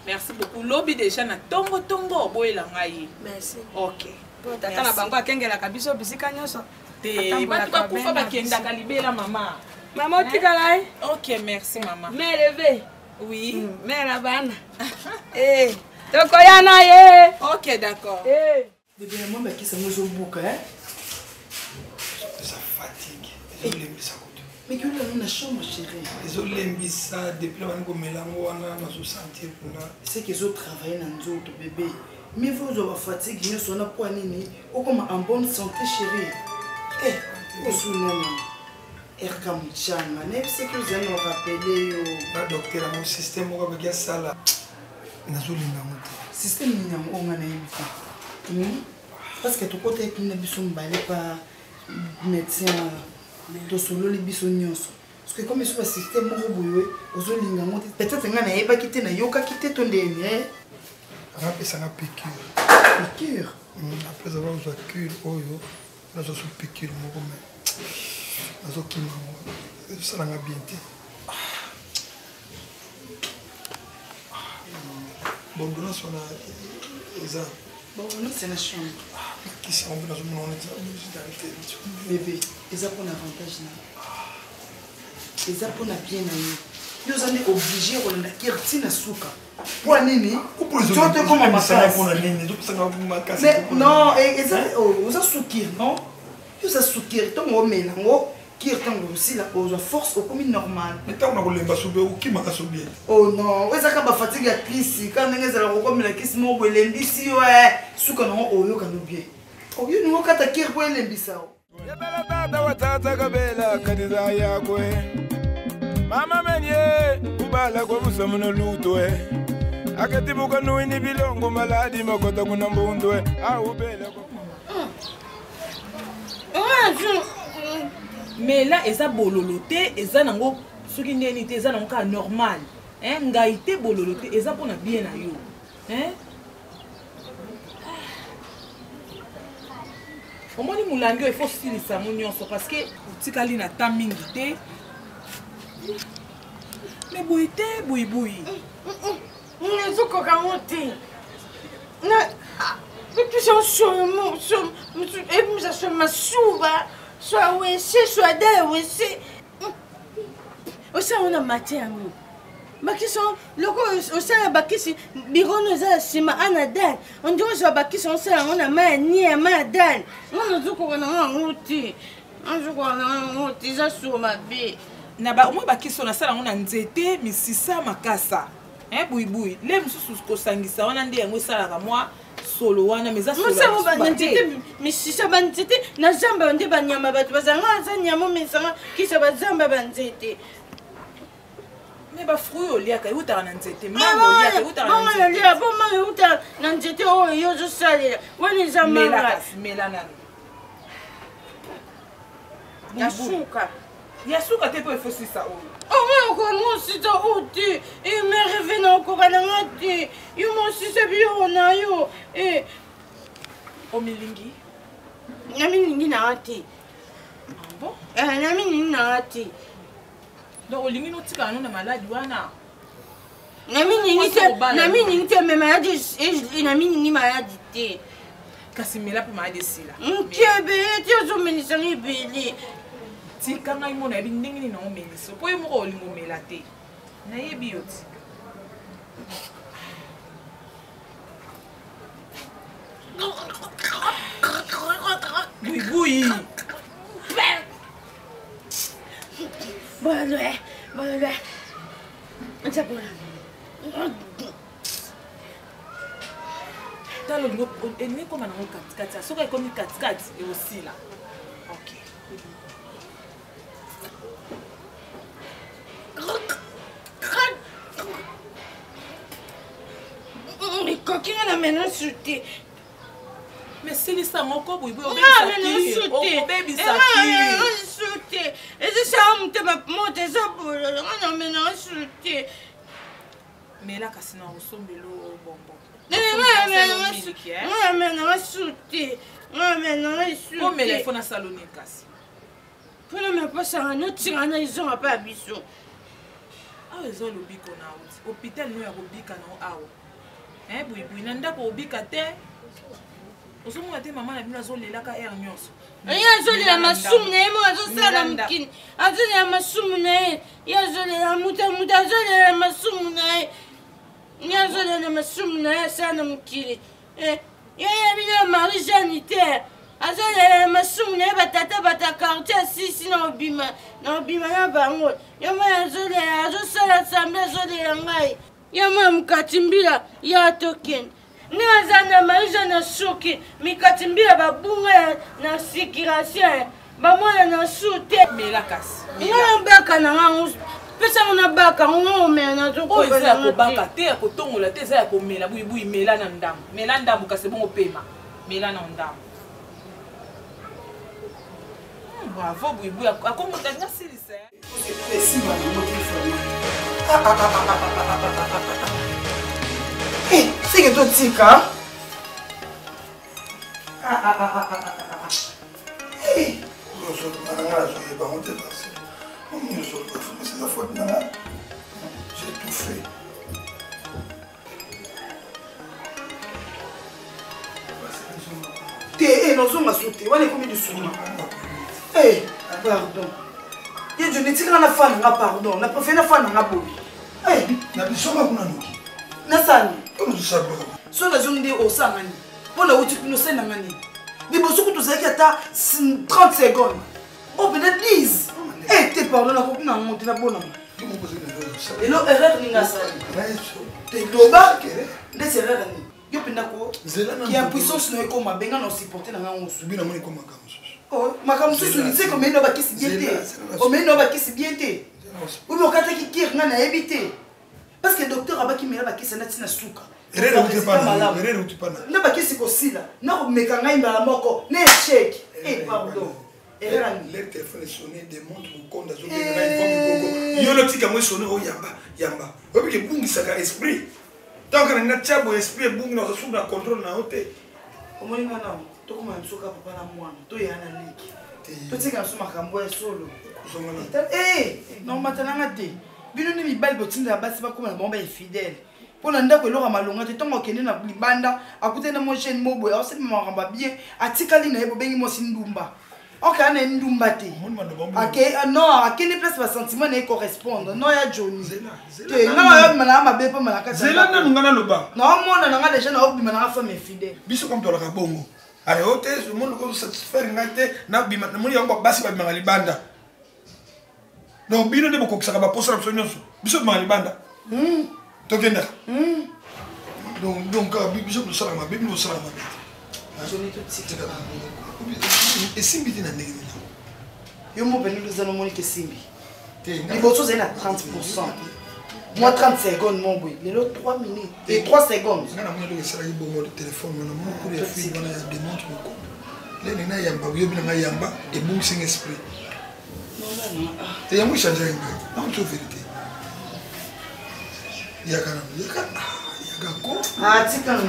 [SPEAKER 8] merci beaucoup lobi déjà na tongo boyela ngai
[SPEAKER 6] merci
[SPEAKER 8] ok
[SPEAKER 6] po tata na bango akengelaka biso bisika nyonso
[SPEAKER 8] te bato bakufa bakendaka libela mama
[SPEAKER 6] mama otikala ye
[SPEAKER 8] ok merci mama
[SPEAKER 6] mère leve
[SPEAKER 8] oui
[SPEAKER 6] mère na bana tokoya na ye
[SPEAKER 8] ok d'accord
[SPEAKER 4] bébé moi bakisa ngo zobuka
[SPEAKER 9] ça fatigue ezolembisa kutu
[SPEAKER 4] mais que là na chambre chérie
[SPEAKER 9] ezolembisa depuis la bango melango wana nazosentir kuna
[SPEAKER 4] c'est que zo travailler na nzoto bébé mais vous zo fatigue nyonso na po nini okoma en bonne santé chérie osunana erka mchana ne c'est que vous allez rappeler yo
[SPEAKER 9] na docteur mon système moko bakia sala nazolinga moto
[SPEAKER 4] système ni yango nga na yebika parce que tokote ekina biso mbale pa médecin to solo li biso nyonso parce que comme sur le système moko boye ozolinga moto peut-être nga na yebaki te na yoka kite to ndene
[SPEAKER 9] rapesa na
[SPEAKER 4] piqûre
[SPEAKER 9] après avoir usé cure oyo nazo su piqûre moko mais nazo kima mo ça nga bien te bon dona sona eza
[SPEAKER 4] bon non c'est la chambre
[SPEAKER 9] qui s'en va dans mon université
[SPEAKER 4] bébé eza pour l'avantage na eza pour na bien na yo zane obligé kolanda kirti na suka pour nini
[SPEAKER 9] toi
[SPEAKER 4] comme makasi
[SPEAKER 9] pour la nini je pense que makasi
[SPEAKER 4] mais non eza oza sukir non yo za sukir to mo melango kirtango aussi la aux force au comme normal
[SPEAKER 9] mais tant on a lemba sobe ou qui m'a sobe
[SPEAKER 4] oh non eza ka ba fatigue ya crise quand ngeza la comme la crise mo bolembisi ouais suka no oyo kanu bien oyo ni wakata kir po elembisa
[SPEAKER 5] yebela tata watata kabela kadiza yakwe mama menye ubala kwa musomuno lutwe akatibuka nuini bilongo maladi makota kuna mbundwe au bela kwa
[SPEAKER 8] mais là eza bololo te eza nango soki ndeni te eza nango ka normal ngai te bololo te eza mpona bien na yo omoni molangi oyo ifo silisa yango nyonso parce que otikali na ta mingi te mais boye te boyiboyi
[SPEAKER 7] nezokoka ngo te ebimisa masuba soit wese soit da wese osala na mate yango bakisi loko osala bakisi birono eza ya nsima ana dane ondiri ozwa bakisi osala yango na mai ya nie mai ya dane ngo nazokoka nango yango te nazokoka nango yango te eza suo mabe
[SPEAKER 8] na omoi bakisi oyo nasala yango na nzete misisa makasa boyiboyi le mosusu kosangisa wana nde yango esalaka mwa solo wana mais eza
[SPEAKER 7] solo banzete misisa banzete na zamba nde banyama bato bazanga aza nyama mesanga kisa bazamba banzete
[SPEAKER 8] mais bafruit oliaka eutaka na nzete mango oliaka eutaka na nzete
[SPEAKER 7] bomanga eutaka na nzete oyo yo ozosalela wana eza manga
[SPEAKER 8] melanani
[SPEAKER 7] ya suka
[SPEAKER 8] ya suka te mpo efosisa oyo
[SPEAKER 7] oyo sita o te emereve na okoka nanga te yo mosisa biyoko na yo
[SPEAKER 8] omilingi
[SPEAKER 7] na milingi nanga te na milingi nanga te
[SPEAKER 8] donc olingi notikala no na maladi wana
[SPEAKER 7] na miningi te me mayadi na miningi mayadi te
[SPEAKER 8] kasi mela mpe mayadi esila
[SPEAKER 7] nkebe ti ozomelisanga ebele
[SPEAKER 8] tika ngai mo nayebi ndenge nini naomelisa po ye moko olingo omela te nayebi yo ti buibuyi
[SPEAKER 7] bolwe nzabola
[SPEAKER 8] talo elingi ekoma nango katikati soki ekomi katikati eosila ok
[SPEAKER 7] kokinga na mena suti.
[SPEAKER 8] Mais si les sangs encore oui
[SPEAKER 7] Suti. Et c'est ça on te m'a monté ça pour on mena suti.
[SPEAKER 8] Mais là kasi na osombelo bonbon.
[SPEAKER 7] mena suti.
[SPEAKER 8] Pour me les fona salonique kasi.
[SPEAKER 7] Pour me passer un autre tirana ils ont pas biso.
[SPEAKER 8] Ah ils ont le biko na hôpital no ya kobika na awo. Boui nanda ko bika te. Osomo ate mama na bino azolela ka air nyonso.
[SPEAKER 7] Ya zolela masumu na mo azosala mkini. Azolela masumu na ya zolela muta zolela masumu na ya zolela masumu na sana mkini. Ya bino mari sanitaire. Azolela masumu na batata quartier sisi na obima na bango. Ya ma zolela azosala sambe zolela ngai. Ya ma mkatimbila ya token. Nazana maisha na shoki mikatimbia babunga na circulation bamona na sute
[SPEAKER 8] mela kasi
[SPEAKER 7] mela baka na ngangu pesa na baka ngome na
[SPEAKER 8] zoko eza ko baka te ko tongola te eza ko mela buyi mela na ndambu kasi bongo pema mela na ndambu bravo buyi akomo tanga silise
[SPEAKER 4] esi ba mo téléphone c'est que toi tika
[SPEAKER 9] j'ai tout fait.
[SPEAKER 4] nozonga sauté wana ekomi lisumu pardon ye je netikanga na fana nga pardon na préféré na fana nga bobi
[SPEAKER 9] na bisonga kuna noki
[SPEAKER 4] nasani
[SPEAKER 9] so
[SPEAKER 4] nazongi nde osangani mpona uti pino senangani liboso kutu ozalaki ata 30 secondes o peut-être 10 te pardon nakoki nango te nabonanga elo erreur ninga asali teloba ndeti erreur nini yo mpendako ya puissance no ekoma benga na osupporte na ngango makambo mosusu nise komei bakisi bien te omei no bakisi bien te obi okataki kire nga nayebi te parce que docteur abaki mela bakisi na ntina suka nde bakisi kosila nakomeka ngai mbala moko na échec pardon
[SPEAKER 9] leur téléphone est sonné démontre mokonda yo notika mo sonné o yamba obi ke bungisaka esprit donc na tia bo esprit bungi na so na contrôle na hote
[SPEAKER 4] omoni ngana tokoma msoka papa na mwana toyana leki totika so makambo ya solo non matananga te bino ni mibali botinda basi bakoma na bomba infidèle pona ndako eloko malonga te tongo kende na libanda akute na mo chaîne mobo ya osema makamba bien atikali na yebo bengi mo sindumba oka na ndumba te non akende place ba sentiment na correspondre non ya Johnny te na yo mala mabe pa mala kata
[SPEAKER 9] zela na ngana loba
[SPEAKER 4] na mona na nga déjà na obima na femme infidèle
[SPEAKER 9] biso comme tolaka bongo ale hote le monde ko satisfaire ngate na bima na moni yango basi ba bima libanda donc bino de boko kisaka ba posala biso nyonso biso bima libanda tokenda donc biso tosala mabe bino tosala mabe
[SPEAKER 4] Johnny tout tika
[SPEAKER 9] esimbi te na ndenge nini
[SPEAKER 4] yo mo beni luzano moni ke simbi liboso zali na 30%. Moi 30 secondes mon boy. Lelo 3 minutes et 3 secondes.
[SPEAKER 9] Ngana mwana lo esala ibongo le téléphone na mo ko ya fi bana ya démontre ko. Le nina yamba yo bina yamba et bon sing esprit. Non. Et yamu changer ngai. Non tu vérité. Yakana yakako.
[SPEAKER 4] Ah tikana.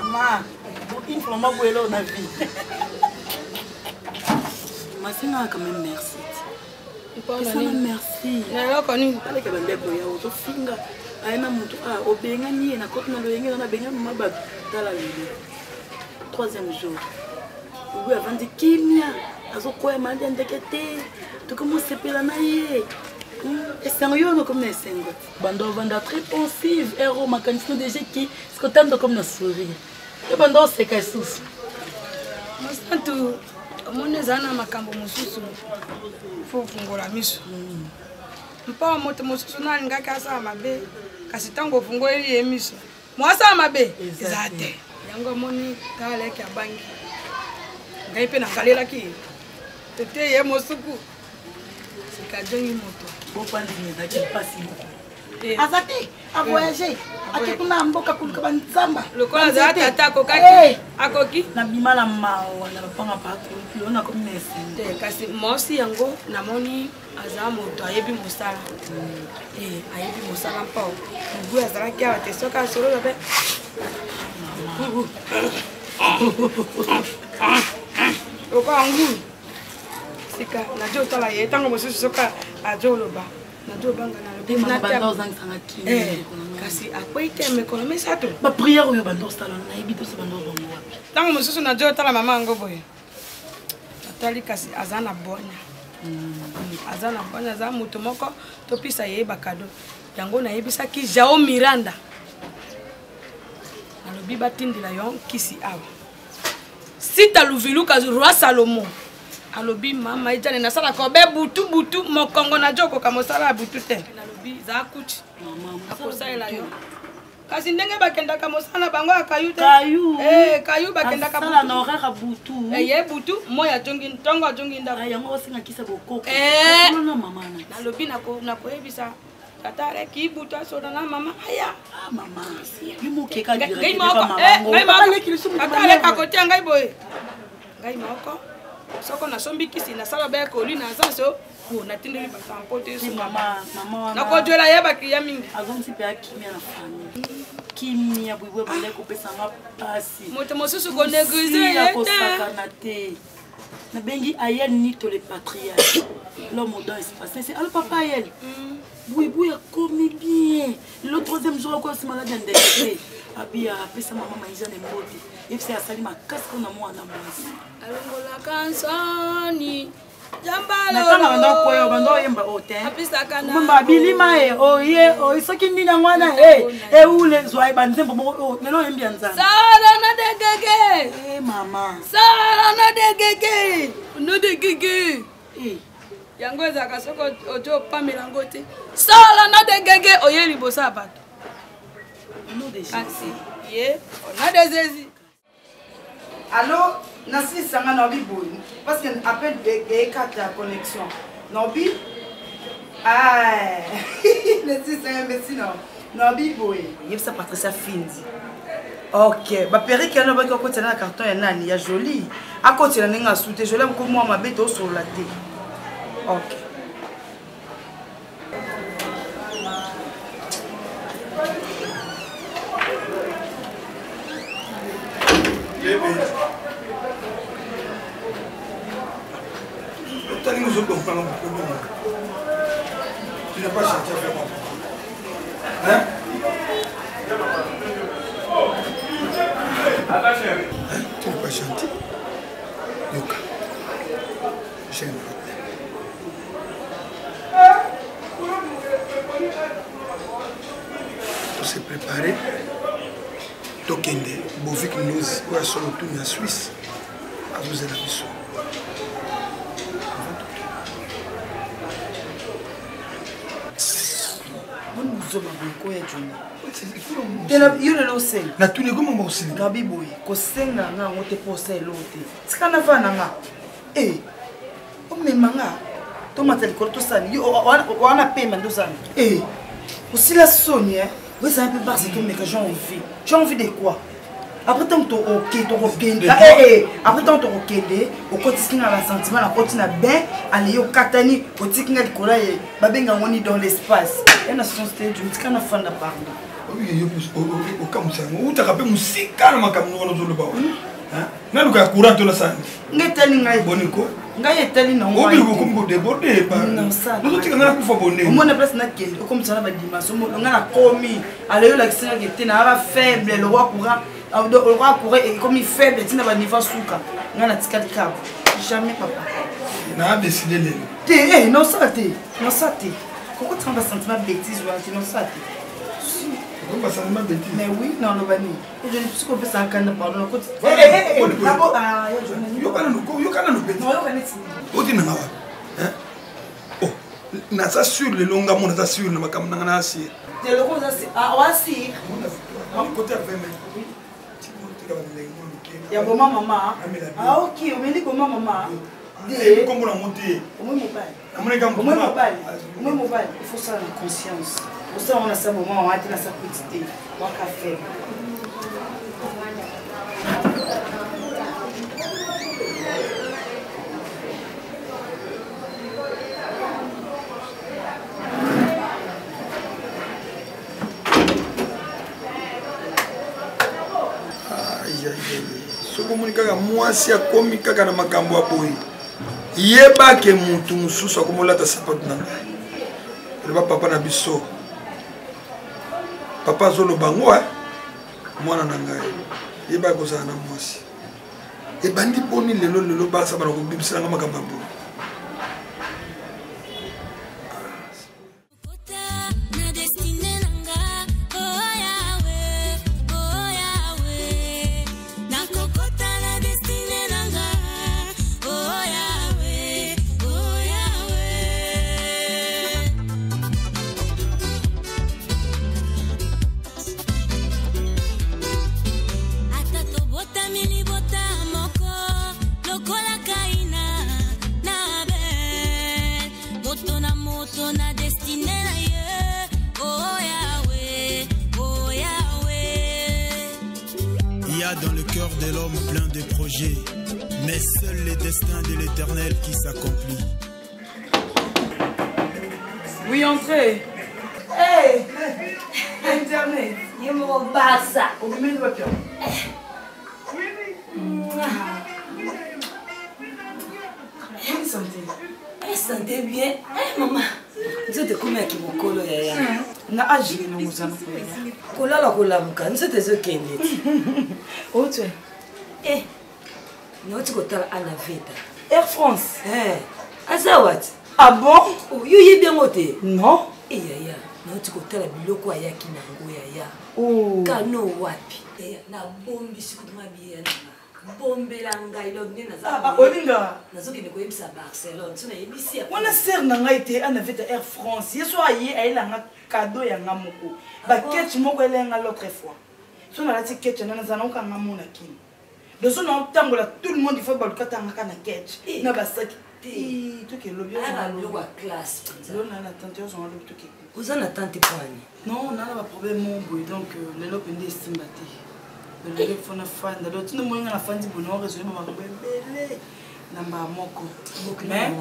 [SPEAKER 4] Maman, une fois ma boule on a vu. Ma sœur quand même merci. Merci.
[SPEAKER 6] Na koni
[SPEAKER 4] pale ke bandeko ya auto finga aina mutu obenga ni na koti na loyenge na benga mama tala lili. Troisième jour. Oui avant de kimia azokoya mali ndekete tukomo sepela na ye. Esengo comme na sengo. Bando vanda très pensive héros makanisi déjà qui skotando comme na sourire. Et bando seka susu.
[SPEAKER 6] Masantu omone zana makambo mususu fo fungola miso. mpo moto mosusu nalingaki asala mabe kasi ntango ofungoli ye miso mwasala mabe eza te yango omoni taleki abangi ngai mpe nangalelaki tete ye mosuku sikajongi moto
[SPEAKER 4] bopanzinezaki mpasi aza te avoyage ake kuna mboka kuluka banzamba
[SPEAKER 6] lokola aza tata akokaki akoki
[SPEAKER 4] nabima na mawa na bapanga pakilo nakomi na esende
[SPEAKER 6] kasi mosi yango namoni aza moto ayebi mosala ayebi mosala mpo mobu azalaki awa te soki asolola mpe lokola ngulu sika najo otala ye ntango mosusu soki ajo oloba najo obanga kasi akwei te mekolo misato
[SPEAKER 4] bapriere oyo bando osala nayebi toso bando bango wapi
[SPEAKER 6] ntango mosusu najo otala mama yango boye atali kasi aza na bonya aza na bonya aza moto moko topesa yeyeba kado yango nayebisaki Jao Miranda nalobi batindela yo kisi awa sita luviluka roi Salomo alobi mama ejane nasalaka obe butu mokongo na joko ka mosala ya butu te nalobi za kuchi akosalela yo kasi ndenge bakendaka mosala bango ya kayu te kayu bakendaka
[SPEAKER 4] butu
[SPEAKER 6] ye butu moya jongi ntongo ajongi ndako
[SPEAKER 4] yango osengakisa bokoko
[SPEAKER 6] nalobi nakoyebisa tata reki butu asoda na mama aya
[SPEAKER 4] mama
[SPEAKER 6] tata reka kotia ngai boye ngai moko soko nasombi kisi nasala ba koli na sanso natindeli batampo te
[SPEAKER 4] mama
[SPEAKER 6] nakojola yebaki ya mingi
[SPEAKER 4] azomsi pe akimia na famille kimia bwibwe bale kopesanga pasi
[SPEAKER 6] moto mosusu ko négliger
[SPEAKER 4] ya kosakana te na bengi ayel nito le patriarche l'homme dans espace c'est le papa ayel bwibwe ya komi bien le troisième jour ko si malade ndeke abia pesa mama maïza ne mbote ifse asali makasi kona mwana mwasi
[SPEAKER 6] alongola kansani
[SPEAKER 4] natanga bando koyo bando yemba ote mamba bilima oye soki ndina mwana ule zwai banzembo mo melo yembi anzana
[SPEAKER 6] sala na degege
[SPEAKER 4] mama
[SPEAKER 6] sala na degege no degege yango ezaka soko ojo pamela ngote sala na degege oye libosa bato
[SPEAKER 4] no de
[SPEAKER 6] kasi ye on a des hésites.
[SPEAKER 11] Alors, Nassi Sanga Nobi Boy, parce qu'on appelle des cartes de connexion. Nobi, Nassi Sanga Messi non. Nobi Boy. Il y a ça Patricia Finzi. Ok, bah Perry qui a nommé qu'à côté d'un carton et nani, il y a joli. À côté d'un n'enga soute, je l'aime comme moi ma bête sur la tête. Ok.
[SPEAKER 9] Nous autres comprendre beaucoup. Tu n'as pas chanté à faire hein? Tu n'as pas chanté? Yoka. J'ai un problème. Pour se préparer, Tokende, Bovik nous, ou à Solotoun en Suisse, à vous aider à l'issue. natuni koma mosenga
[SPEAKER 11] gabi boye kosenga nga ngo te posa elote tika na vana nga omema nga tomata likolo tosani wana pema ndosani osila soni vous avez un peu basse tout mais que j'ai envie de quoi après tant que après tant que au quotidien na sentiment na quotidien bien aller au katani au tikinga likola ye babenga ngoni dans l'espace et na société du tika na fanda pardon
[SPEAKER 9] oui au kamusango utakape musika na makamu ngono zoloba hein na luka courant to la sani
[SPEAKER 11] ngetali ngai
[SPEAKER 9] boniko
[SPEAKER 11] ngai etali na
[SPEAKER 9] ngoi obi ko mbo déborder par nous tika na kufa bonne
[SPEAKER 11] on a place na kende comme ça na ba dimension on a komi aller yo la kisinga kete na ba faible le roi courant le roi courait comme il faible tina ba niveau souka ngana tikali kabo jamais papa
[SPEAKER 9] na décidé le
[SPEAKER 11] te non ça te pourquoi tu as un sentiment bêtise ou non ça te
[SPEAKER 9] Comment ça m'a bêtise?
[SPEAKER 11] Mais oui, non, non, bani. Je ne sais pas si ça can pardon.
[SPEAKER 9] Yo kana no bêtise. Odi na mawa. Hein? Oh, naza sur le longa mon naza sur na makambo na asir
[SPEAKER 11] te loko za asir
[SPEAKER 9] côté avec
[SPEAKER 11] ya boma mama ok omeli boma mama
[SPEAKER 9] de kombo na monter
[SPEAKER 11] omwe mobile
[SPEAKER 9] amone kambo
[SPEAKER 11] omwe mobile il faut ça la conscience pour ça on a ça moment on a été na sa petite wa café
[SPEAKER 9] soko moni kaka mwasi akomi kaka na makambo aboyi yeba ke mutu mususu akomolata sapato na ngai eleba papa na biso papa azoloba ngo mwana na ngai yeba kozala na mwasi ebandi boni lelo basa bana kobibisela nga makambo aboyi
[SPEAKER 12] Dans le cœur de l'homme plein de projets, mais seul le destin de l'éternel qui s'accomplit.
[SPEAKER 11] Oui, entrez. Hey, Internet.
[SPEAKER 2] Il me repasse.
[SPEAKER 11] On me met le voiture. Vous sentez?
[SPEAKER 2] Sentez bien. Maman. Nzote kumi ya kibokolo yaya.
[SPEAKER 11] Na ajili no muzana
[SPEAKER 2] kolala kolamuka nzote ezokende ti.
[SPEAKER 11] Otwe.
[SPEAKER 2] Nauti kotala Anaveta.
[SPEAKER 11] Air France.
[SPEAKER 2] Aza wati.
[SPEAKER 11] Ah bon?
[SPEAKER 2] Yo yebi yango te?
[SPEAKER 11] Non.
[SPEAKER 2] Yaya. Nauti kotala biloko ayaki nango yaya. Kano wapi? Na bombi sikutuma biye nanga. Bombela ngai lo nde naza.
[SPEAKER 11] Olinga.
[SPEAKER 2] Nazokende koyebisa Barcelone. Tuna yebisi ya.
[SPEAKER 11] Wana ser na ngai te Anaveta Air France. Yeso aye ayela nga cadeau ya nga moko. Ba ketch moko elenga l'autre fois. So na lati ketch na nazana ka nga mona kini. Dozo na tambola tout le monde il faut balukata nga na ketch. Na ba sac. Tout que lobby
[SPEAKER 2] na lo classe.
[SPEAKER 11] Lo na tante yo zo lo tout que.
[SPEAKER 2] Oza na tante kwani?
[SPEAKER 11] Non, on a pas problème mon boy donc le lo pende estimbati. Le téléphone fan da tout le monde na fan di bonheur résoudre ma bébé. Namba moko. Mais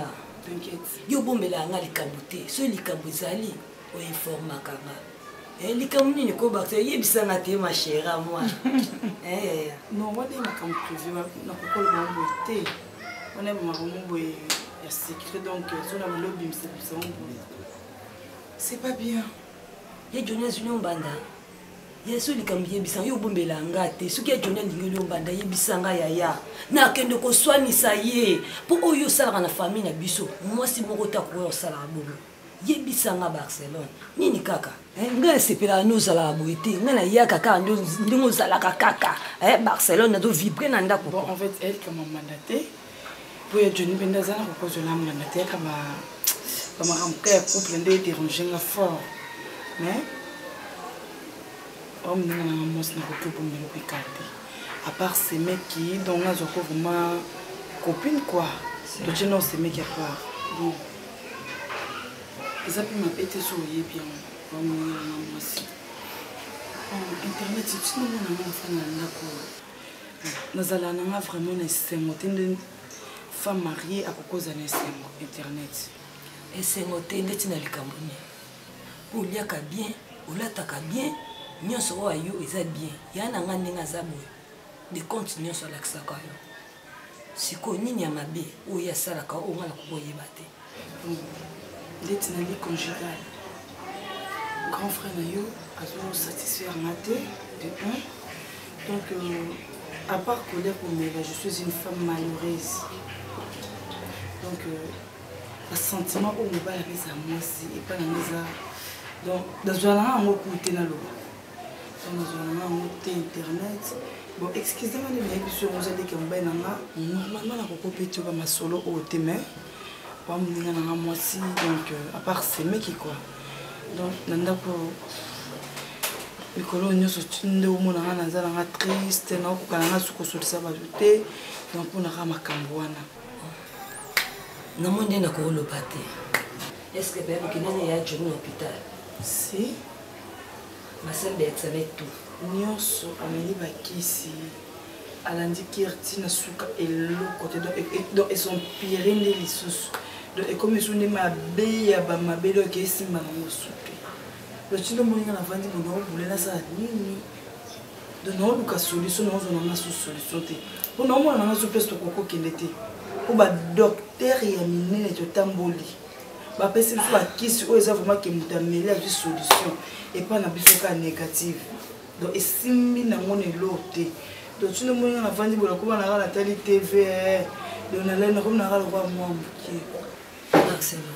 [SPEAKER 11] t'inquiète.
[SPEAKER 2] Yo bombela nga likambo te. So likambo ezali o informa kanga. Likambo nini ko bakse yebisa nga te ma chérie moi.
[SPEAKER 11] Non, on est makambo privé na kokolo mambo te. On est mambo ya secret donc so na lobby c'est pas bien.
[SPEAKER 2] Ye Jonas Union banda. Yesu likambo yebisa yo bombela nga te. Suki ya Jonas Union banda yebisa nga yaya. Na kende ko swanisa ye. Po oyo sala na famille na biso. Moi si moko ta ko sala bobo. Yebisa nga Barcelone. Nini kaka? Nga sepela no sala boite. Nga na ya kaka ndingo sala kaka. Barcelone na do vibrer na ndako.
[SPEAKER 11] Bon en fait elle comme mandaté. Pour Johnny Bendazana pour cause de la mandaté comme un couple de déranger la fort. Mais on n'a pas pour me picarder. À part ces mecs qui dans la zone vraiment copine quoi. Donc je n'ai ces mecs à part. Bon. Ils ont pu m'appeler sur les bien. Internet c'est tout le monde a fait un accord. Nous allons vraiment essayer femme mariée à cause d'un internet.
[SPEAKER 2] Et c'est noté netina likamboni. Pour liaka bien, ou lataka bien, nyonso wa yo eza bien. Yana ngane ngazabo. De continuer sur l'aksaka yo. Siko nini ya mabe ou ya salaka o ngala ko yebate.
[SPEAKER 11] Netina li conjugal. Grand frère na yo azo satisfaire maté de un. Donc à part colère pour moi, je suis une femme malheureuse. Donc le sentiment où on va avec ça moi c'est pas la maison. Donc dans un an on côté na lo. Dans un an on internet. Bon excusez-moi de me sur vous avez que on ben na normalement na ko pété ba masolo au témé. Pas moi aussi, donc à part c'est mec quoi. Donc nanda ko mikolo nyonso tinde omona nga nazala nga triste na okokala nga sukosolisa bato te donc mpona ka makambo wana
[SPEAKER 2] namoni nde nakoloba te est ce que bayebaki nani ya joni na hôpital
[SPEAKER 11] si
[SPEAKER 2] basali ba examen tout
[SPEAKER 11] nyonso ameli bakisi alandi kirti na suka eloko te donc esompire nde lisusu donc ekomi esu nde mabe ya bamabe donc esimba nango supe lotindo moninga navandi mona obulela sala nini donc naoluka solution naozwa nanga su solution te mpo naomona nanga so place tokokokende te mpo badoktere ya minene totamboli bapesi biso bakisi oyo eza vraimen ke moto ameli azwi solution epa na biso kaka négative donc esimbi nango nelo te donc tindo moninga navandi bola koba nanga natali tv donc nalai nakomi nanga lokwa mwa moke
[SPEAKER 2] Marcelo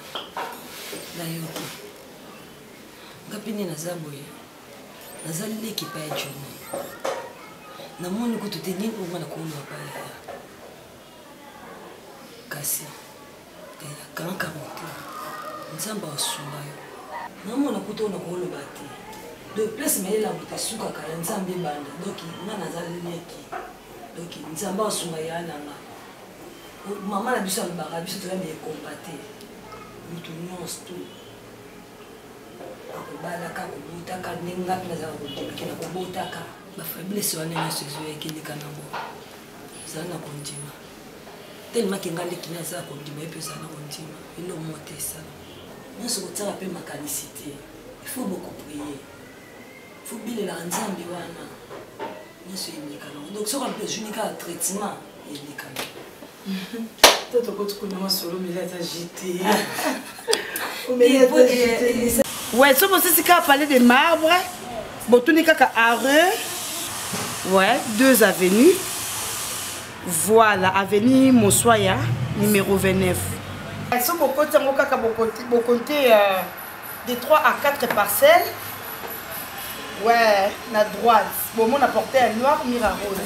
[SPEAKER 2] nayoki ngapini naza boye naza leki pa ya joni namoni kutu te nini onga na kuona pa ya kasi kanka moto nzamba osumba yo namona kutu ona koloba te de place melela moto suka ka ya nzambe banda donc nga naza leki donc nzamba osumba ya nanga mama na biso alobaka biso toya me ekompate mutu nyonso tu akobalaka kobotaka ndenge ngapi nazala kondimaki na kobotaka bafaiblesse wana nyonso ezoyekeleka nango ezala na kondima tellement ke nga leki na ezala kondima epe ezala na kondima elo moto esala nyonso kotiaka mpe makanisi te ifo bokoprie fo bilelaka nzambe wana nyonso eleka nango donc soki apesuni kaka traitement eleka nango
[SPEAKER 11] Toto kotukuna masolo mila ta JT. Ouais, so vous savez qu'à parler de marbre, botuni kaka Areux. Ouais, 2 avenues. Voilà, avenue Mossoya numéro 29. So bokote ngo kaka bokonte de 3 à 4 parcelles. Ouais, la droite. Bon, mon apporté un noir mira rose.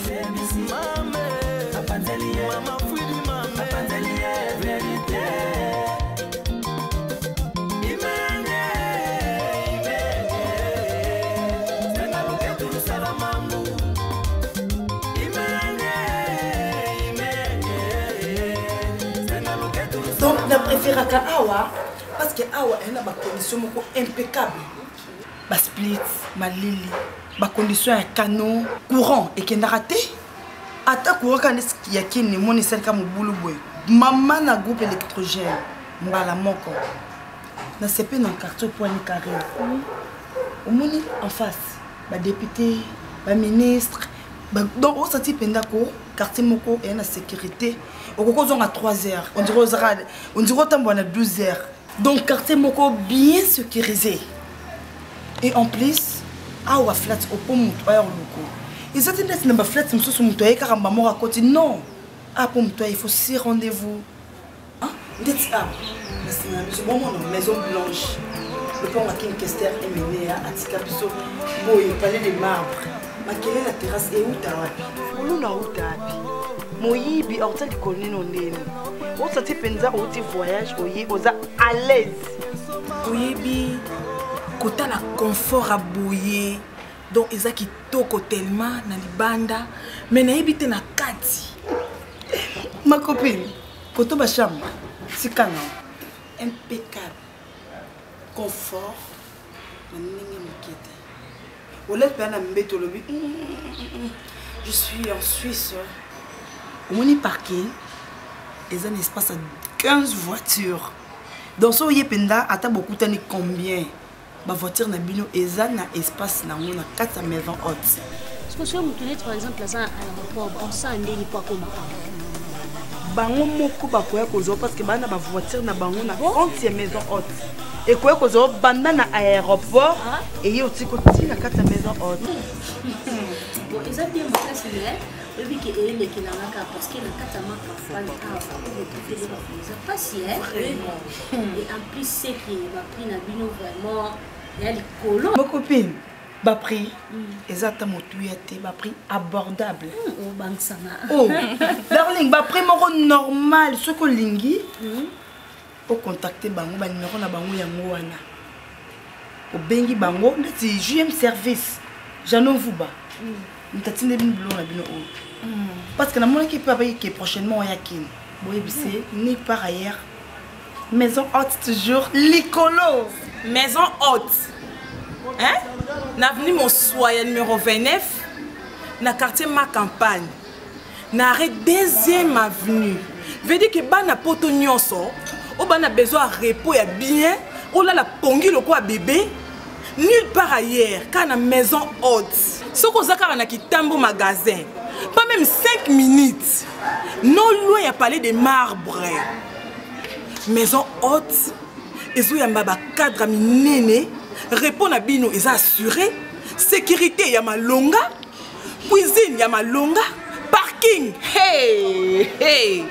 [SPEAKER 11] Donc, je préfère Awa parce que Awa a une condition impeccable. Bas split, malili, bas condition un canon, courant et qui n'a raté. Ata courant quand est-ce qu'il y a qui n'est mon celle comme boulot boy. Maman na groupe électrogène, mbala moko. Na CP dans quartier point carré. Au moni en face, ba député, ba ministre, donc on senti pendako quartier moko et na sécurité. Au on a 3 heures, on dirait autant à 12 heures. Donc quartier moko bien sécurisé. Et en plus, awa flat au pont mutoya loko. Ils ont dit que c'est flat mutoya mutoya karamba mora côté non. Ah pour mutoya il faut 6 rendez-vous. Hein? Dites ça. C'est bon mon maison blanche. Le pont à Kim Kester est mené à Atika Biso. Boy, palais de marbre. Ma quelle est la terrasse et où t'as wapi? Où na où t'as wapi? Moyibi hortel connaît non nene. On sorti penza au petit voyage oye oza à l'aise. Moyibi kota na confort à bouiller. Donc eza kitoko tellement na libanda mais na yebite na kati. Ma copine, koto ba chambre. C'est canon. Impeccable. Confort. Na ninga mokete. Olé pena mbeto lobi. Je suis en Suisse. On est parqué, ils ont un espace à 15 voitures. Dans ce yependa, à beaucoup de combien? Ma voiture n'a bino, ils ont un espace dans mon 4 maisons hautes.
[SPEAKER 13] Est-ce que si on tourne par exemple à l'aéroport, on sent un délit pas comme
[SPEAKER 11] bango moko bakoya kozo parce que bana ba voiture na bango na 30e maison haute. Et koya kozo banda na aéroport et yo tiko tina 4 maison haute.
[SPEAKER 13] Bon, ils ont bien montré celui-là. Oui, qui est les qui n'a pas parce que le catama parfois le cas pas si et en plus c'est qui va pris na bino vraiment il y a les colons.
[SPEAKER 11] Ma copine, ba prix exactement motuete ba prix abordable.
[SPEAKER 13] Oh bank sana.
[SPEAKER 11] Oh, darling, ba prix moko normal ce que lingi. contacter bango ba numéro na bango yango wana obengi bango ndeti JM service jano vuba ntatine bin blon na bino parce que na mona ki papa qui prochainement ya kin boye bise ni par ailleurs maison haute toujours Licolo
[SPEAKER 8] maison haute hein n'avenue Monsoya numéro 29 na quartier ma campagne na arrêt 2e avenue veut dire que bana poto nyonso o bana besoin repos ya bien o la pongi le quoi bébé nulle part ailleurs quand na maison haute ce qu'on a na kitambo magasin pas même 5 minutes non loin à parler de marbre maison haute ezo ya mbaba cadre minene repos na bino est assuré sécurité ya malonga cuisine ya malonga parking hey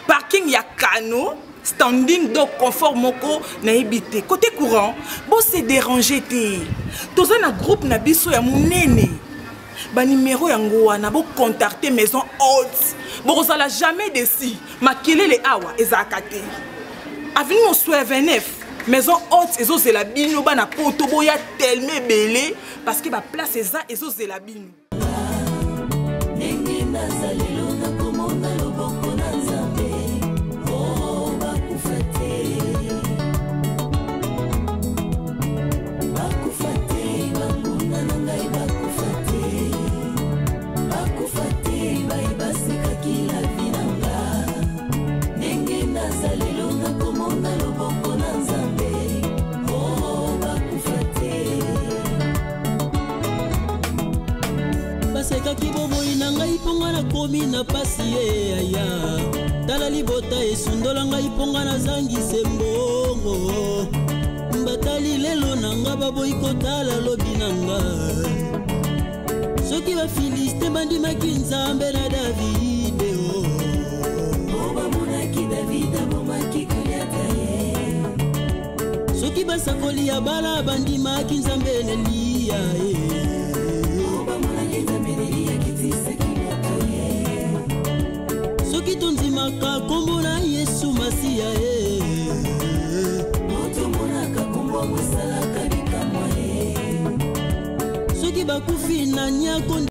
[SPEAKER 8] parking ya cano standing do confort moko na habité côté courant bon c'est dérangé té tous un groupe na biso ya munene ba numéro yango wana bo contacter maison haute bon ça la jamais déci makelele awa ezakate avenue Monsoya 29 maison haute ezo c'est la bino bana poto boya tellement belé parce que ba place eza ezo c'est la bino
[SPEAKER 14] komi na pasi aya tala libota esundola ngai ponga na zangi sembongo mbatali lelo nanga baboyi kotala lobi nanga soki ba filiste bandimaki nzambe na Davide obamonaki Davide abomaki Goliata soki basakoli ya bala bandimaki nzambe na Eliya obamonaki nzambe na Eliya soki tonzimaka kombo na Yesu Masiya otomonaka kombo mosalaka likamwa soki bakufi na nyako